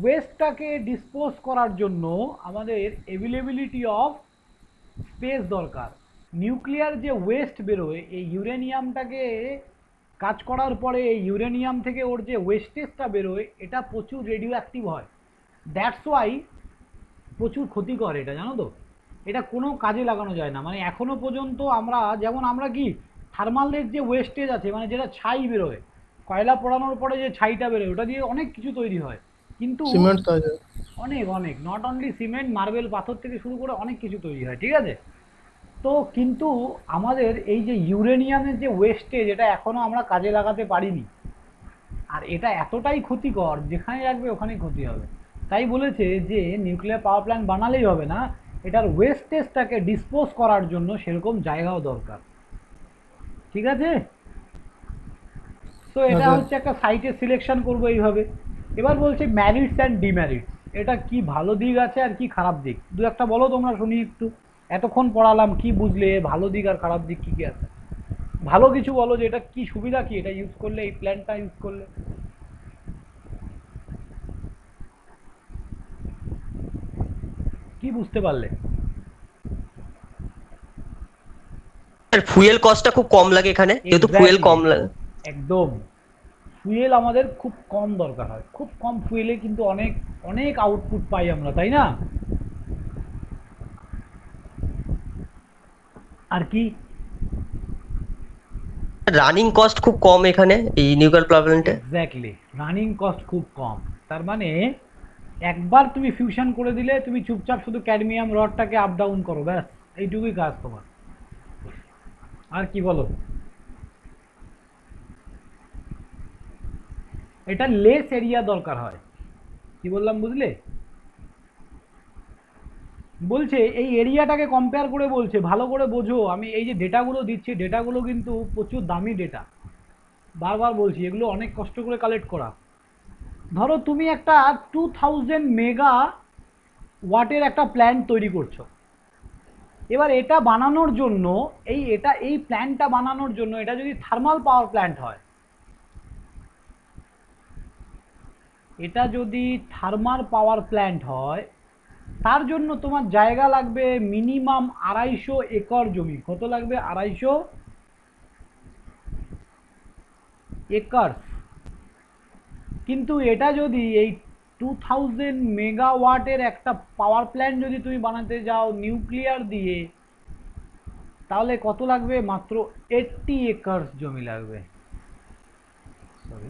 ওয়েস্টটাকে ডিসপোজ করার জন্য আমাদের অ্যাভেলেবিলিটি অফ স্পেস দরকার। নিউক্লিয়ার যে ওয়েস্ট বেরোয়, এই ইউরেনিয়ামটাকে কাজ করার পরে এই ইউরেনিয়াম থেকে ওর যে ওয়েস্টেজটা বেরোয়, এটা প্রচুর রেডিও অ্যাক্টিভ হয়, দ্যাটস ওয়াই প্রচুর ক্ষতিকর এটা, জানো তো? এটা কোনো কাজে লাগানো যায় না, মানে এখনো পর্যন্ত আমরা যেমন আমরা কি থার্মালের যে ওয়েস্টেজ আছে, মানে যেটা ছাই বেরোয়, কয়লা পোড়ানোর পরে যে ছাইটা বেরোয়, ওটা দিয়ে অনেক কিছু তৈরি হয়, কিন্তু সিমেন্ট তৈরি হয়। অনেক অনেক, নট অনলি সিমেন্ট, মার্বেল, পাথর থেকে শুরু করে অনেক কিছু তৈরি হয়, ঠিক আছে? তো কিন্তু আমাদের এই যে ইউরেনিয়ামের যে ওয়েস্টেজ, এটা এখনো আমরা কাজে লাগাতে পারিনি, আর এটা এতটাই ক্ষতিকর, যেখানে রাখবে ওখানেই ক্ষতি হবে। তাই বলেছে যে নিউক্লিয়ার পাওয়ার প্ল্যান্ট বানালেই হবে না, এটার ওয়েস্টেজটাকে ডিসপোজ করার জন্য সেরকম জায়গাও দরকার, ঠিক আছে? তো এটা হচ্ছে একটা সাইটের সিলেকশন করবো এইভাবে। এবার বলছে ম্যারিটস অ্যান্ড ডিম্যারিটস। এটা কি ভালো দিক আছে আর কি খারাপ দিক, দু একটা বলো তোমরা শুনি একটু। এতক্ষণ পড়ালাম, কি বুঝলে ভালো দিক আর খারাপ দিক কি কি আছে? ভালো কিছু বলো যে এটা কি সুবিধা, কি এটা ইউজ করলে, এই প্ল্যানটা ইউজ করলে। কি বুঝতে পারলে? স্যার ফুয়েল কস্টটা খুব কম লাগে এখানে, যেহেতু ফুয়েল Exactly. কম লাগে। একদম। ফুয়েল আমাদের খুব কম দরকার হয়, খুব কম ফুয়েলে কিন্তু অনেক অনেক আউটপুট পাই আমরা, তাই না? আর কি? রানিং কস্ট খুব কম এখানে এই নিউক্লিয়ার পাওয়ার প্ল্যান্টে। এক্স্যাক্টলি, রানিং কস্ট খুব কম। তার মানে একবার তুমি ফিউশন করে দিলে, তুমি চুপচাপ শুধু ক্যাডমিয়াম রডটাকে আপ ডাউন করো, ব্যাস এইটুকুই কাজ তোমার। আর কি বলো? এটা লেস এরিয়া দরকার হয়। কি বললাম বুঝলে? বলছে এই এরিয়াটাকে কম্পেয়ার করে বলছে, ভালো করে বোঝো। আমি এই যে ডেটাগুলো দিচ্ছি, ডেটাগুলো কিন্তু প্রচুর দামি ডেটা। বারবার বলছি, এগুলো অনেক কষ্ট করে কালেক্ট করা। ধরো তুমি একটা 2000 মেগা ওয়াটের একটা প্ল্যান্ট তৈরি করছো। এবার এটা বানানোর জন্য, এই প্ল্যান্টটা বানানোর জন্য, এটা যদি থার্মাল পাওয়ার প্ল্যান্ট হয়, এটা যদি থার্মাল পাওয়ার প্ল্যান্ট হয়, তার জন্য তোমার জায়গা লাগবে মিনিমাম 250 একর জমি। কত লাগবে? 250 একর। কিন্তু এটা যদি এই 2000 মেগাওয়াটের একটা পাওয়ার প্ল্যান্ট যদি তুমি বানাতে যাও নিউক্লিয়ার দিয়ে, তাহলে কত লাগবে? মাত্র 80 একর জমি লাগবে। সরি,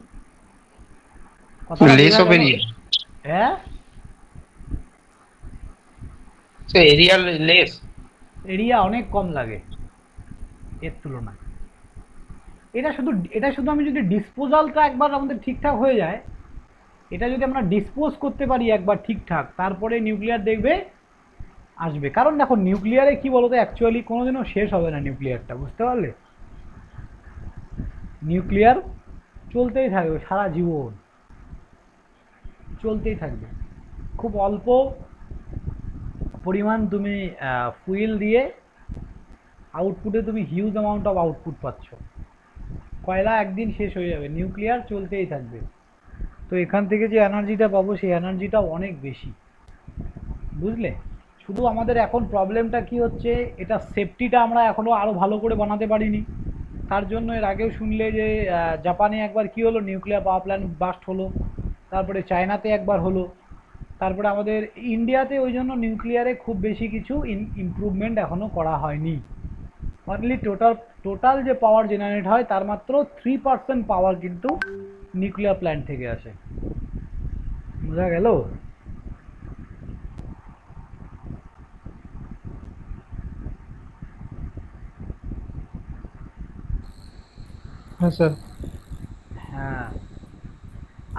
কথাটা লেস বোঝা অফ গেল? এরিয়া, হ্যাঁ, সে এরিয়া লেস। এরিয়া অনেক কম লাগে এর তুলনায়। এটা শুধু আমি যদি ডিসপোজালটা একবার আমাদের ঠিকঠাক হয়ে যায়, এটা যদি আমরা ডিসপোজ করতে পারি একবার ঠিকঠাক, তারপরে নিউক্লিয়ার দেখবে আসবে। কারণ দেখো নিউক্লিয়ারে কি বলতো, অ্যাকচুয়ালি কোনোদিনও শেষ হবে না নিউক্লিয়ারটা, বুঝতে পারলে? নিউক্লিয়ার চলতেই থাকবে সারা জীবন, চলতেই থাকবে। খুব অল্প পরিমাণ তুমি ফুয়েল দিয়ে আউটপুটে তুমি হিউজ অ্যামাউন্ট অফ আউটপুট পাচ্ছ। কয়লা একদিন শেষ হয়ে যাবে, নিউক্লিয়ার চলতেই থাকবে। তো এখান থেকে যে এনার্জিটা পাবো, সেই এনার্জিটাও অনেক বেশি, বুঝলে? শুধু আমাদের এখন প্রবলেমটা কি হচ্ছে, এটা সেফটিটা আমরা এখনও আরও ভালো করে বানাতে পারিনি। তার জন্য এর আগেও শুনলে যে জাপানে একবার কি হলো, নিউক্লিয়ার পাওয়ার প্ল্যান্ট বাস্ট হলো, তারপরে চায়নাতে একবার হলো, তারপরে আমাদের ইন্ডিয়াতে। ওই জন্য নিউক্লিয়ারে খুব বেশি কিছু ইমপ্রুভমেন্ট এখনও করা হয়নি। অনলি টোটাল যে পাওয়ার জেনারেট হয় তার মাত্র 3% পাওয়ার কিন্তু নিউক্লিয়ার প্ল্যান্ট থেকে আসে। বোঝা গেল? হ্যাঁ স্যার। হ্যাঁ।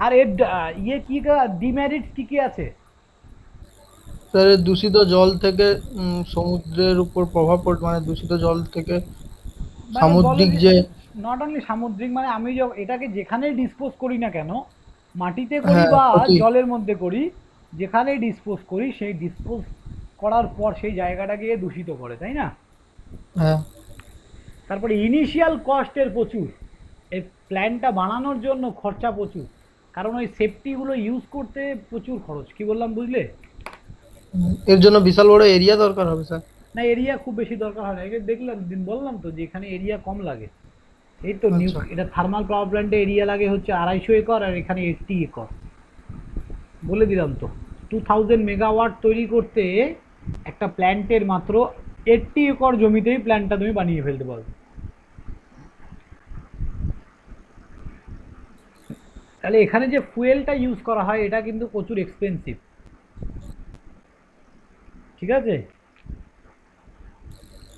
আর এর ইয়ে কি, ডিমেরিটস কি কি আছে? স্যার এই দূষিত জল থেকে সমুদ্রের উপর প্রভাব পড়ে, মানে দূষিত জল থেকে মানে বলো সামুদ্রিক যে যে। নট অনলি সামুদ্রিক, মানে আমি এটাকে যেখানেই ডিসপোজ করি না কেন, মাটিতে করি হ্যাঁ বা ক্ষতি। জলের মধ্যে করি, যেখানেই ডিসপোজ করি, সেই ডিসপোজ করার পর সেই জায়গাটাকে দূষিত করে, তাই না? হ্যাঁ তারপরে ইনিশিয়াল কস্টের প্রচুর, এই প্ল্যানটা বানানোর জন্য খরচা প্রচুর, কারণ ওই সেফটিগুলো ইউজ করতে প্রচুর খরচ। কি বললাম বুঝলে? এর জন্য বিশাল বড় এরিয়া দরকার হবে স্যার। না, এরিয়া খুব বেশি দরকার হয় না। দেখলাম, বললাম তো যে এখানে এরিয়া কম লাগে। এই তো আচ্ছা। এটা থার্মাল পাওয়ার প্ল্যান্টে এরিয়া লাগে হচ্ছে 250 একর, আর এখানে 80 একর। বলে দিলাম তো, 2000 মেগাওয়াট তৈরি করতে একটা প্ল্যান্টের মাত্র 80 একর জমিতেই প্ল্যান্টটা তুমি বানিয়ে ফেলতে পারবে। তাহলে এখানে যে ফুয়েলটা ইউজ করা হয়, এটা কিন্তু প্রচুর এক্সপেন্সিভ। ঠিক আছে?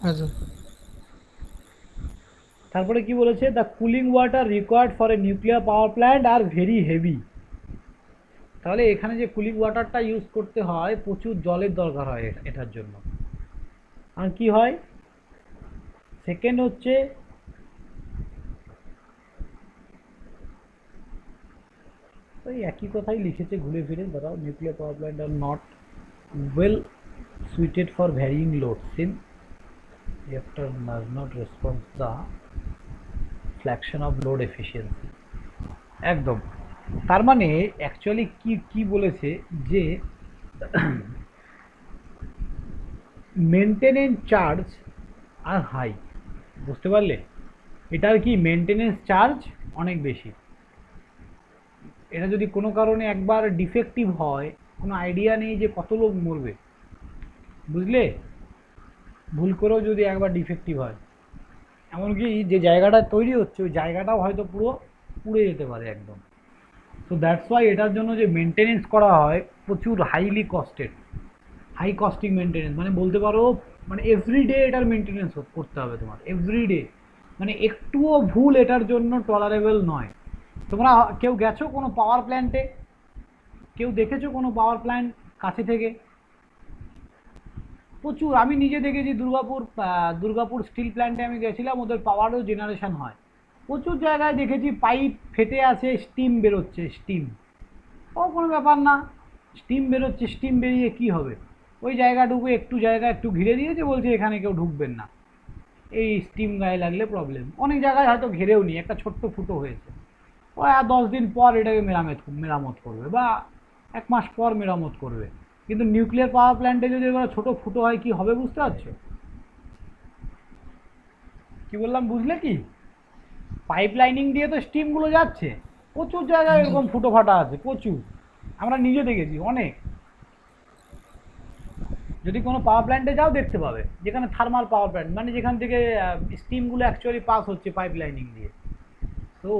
আচ্ছা। তারপরে কি বলেছে, the cooling water required for a nuclear power plant are very heavy. তাহলে এখানে যে কুলিং ওয়াটারটা ইউজ করতে হয়, প্রচুর জলের দরকার হয় এটার জন্য। আর কি হয়, সেকেন্ড হচ্ছে তো এই একই কথাই লিখেছে ঘুরে ফিরে, দাঁড়াও, nuclear power plant are not well suited for varying loads since reactor does not respond the fraction of load efficiency. একদম, তার মানে অ্যাকচুয়ালি কি কি বলেছে যে মেনটেনেন্স চার্জ আর হাই, বুঝতে পারলে? এটার কি মেনটেনেন্স চার্জ অনেক বেশি। এটা যদি কোনো কারণে একবার ডিফেক্টিভ হয়, কোনো আইডিয়া নেই যে কত লোক মরবে, বুঝলে? ভুল করেও যদি একবার ডিফেক্টিভ হয়, এমনকি যে জায়গাটা তৈরি হচ্ছে ওই জায়গাটাও হয়তো পুরো পুড়ে যেতে পারে একদম। সো দ্যাটস ওয়াই এটার জন্য যে মেনটেনেন্স করা হয় প্রচুর highly costed, high costing maintenance, মানে বলতে পারো মানে এভরিডে এটার মেনটেনেন্স করতে হবে তোমার, এভরিডে। মানে একটুও ভুল এটার জন্য টলারেবল নয়। তোমরা কেউ গেছো কোনো পাওয়ার প্ল্যান্টে? কেউ দেখেছো কোনো পাওয়ার প্ল্যান্ট কাছে থেকে? প্রচুর, আমি নিজে দেখেছি দুর্গাপুর স্টিল প্ল্যান্টে আমি গেছিলাম, ওদের পাওয়ারও জেনারেশন হয়। প্রচুর জায়গায় দেখেছি পাইপ ফেটে আছে, স্টিম বেরোচ্ছে, স্টিম। ও কোনো ব্যাপার না, স্টিম বেরোচ্ছে, স্টিম বেরিয়ে কি হবে? ওই জায়গাটুকু একটু জায়গা একটু ঘিরে দিয়েছে, বলছে এখানে কেউ ঢুকবেন না, এই স্টিম গায়ে লাগলে প্রবলেম। অনেক জায়গায় হয়তো ঘেরেও নি, একটা ছোট্ট ফুটো হয়েছে, ও 10 দিন পর এটাকে মেরামত করবে বা 1 মাস পর মেরামত করবে। কিন্তু নিউক্লিয়ার পাওয়ার প্ল্যান্টে যদি এবার ছোটো ফুটো হয় কি হবে, বুঝতে পারছো? কি বললাম বুঝলে? কি পাইপ লাইনিং দিয়ে তো স্টিমগুলো যাচ্ছে, প্রচুর জায়গায় এরকম ফুটো ফাটা আছে, প্রচুর, আমরা নিজে দেখেছি অনেক। যদি কোনো পাওয়ার প্ল্যান্টে যাও দেখতে পাবে, যেখানে থার্মাল পাওয়ার প্ল্যান্ট, মানে যেখান থেকে স্টিমগুলো অ্যাকচুয়ালি পাস হচ্ছে পাইপ লাইনিং দিয়ে। তো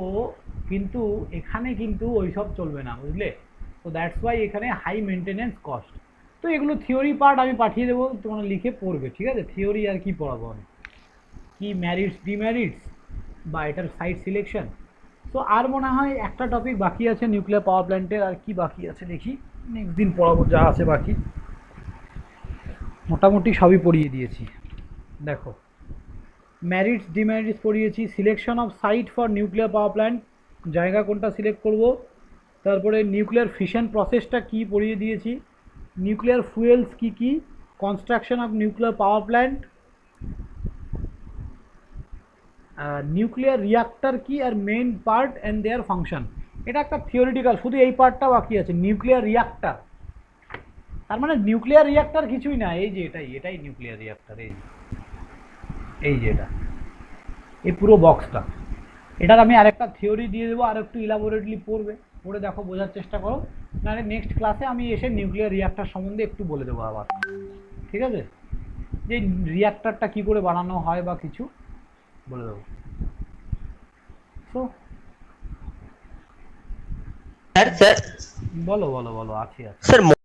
কিন্তু এখানে কিন্তু ওইসব চলবে না, বুঝলে? তো দ্যাটস ওয়াই এখানে হাই মেনটেনেন্স কস্ট। তো এগুলো থিওরি পার্ট আমি পাঠিয়ে দেবো, তোমরা লিখে পড়বে, ঠিক আছে? থিওরি আর কি পড়াবো আমি, কি ম্যারিটস ডিম্যারিটস বা এটার সাইট সিলেকশন। তো আর মনে হয় একটা টপিক বাকি আছে নিউক্লিয়ার পাওয়ার প্ল্যান্টের, আর কি বাকি আছে দেখি, নেক্সট দিন পড়াবো যা আছে বাকি। মোটামুটি সবই পড়িয়ে দিয়েছি। দেখো, ম্যারিটস ডিম্যারিটস পড়িয়েছি, selection of site for nuclear power plant, জায়গা কোনটা সিলেক্ট করব, তারপরে নিউক্লিয়ার ফিশন প্রসেসটা কি পড়িয়ে দিয়েছি, নিউক্লিয়ার ফুয়েলস কি কি, construction of nuclear power plant, nuclear reactor কি আর main part and their function. এটা একটা থিওরিটিক্যাল, শুধু এই পার্টটা বাকি আছে, নিউক্লিয়ার রিয়াক্টর। তার মানে নিউক্লিয়ার রিয়াক্টর কিছুই না, এই যে এটাই নিউক্লিয়ার রিয়াক্টর, এই যে এটা, এই পুরো বক্সটা। এটার আমি আরেকটা থিওরি দিয়ে দেবো, আর একটু ইলাবোরেটলি পড়বে, পড়ে দেখো, বোঝার চেষ্টা করো, নাহলে নেক্সট ক্লাসে আমি এসে নিউক্লিয়ার রিয়াক্টর সম্বন্ধে একটু বলে দেবো আবার, ঠিক আছে? যে রিয়াক্টরটা কি করে বানানো হয় বা কিছু বলে দেবো। তো স্যার বলো বলো বলো, আছি। স্যার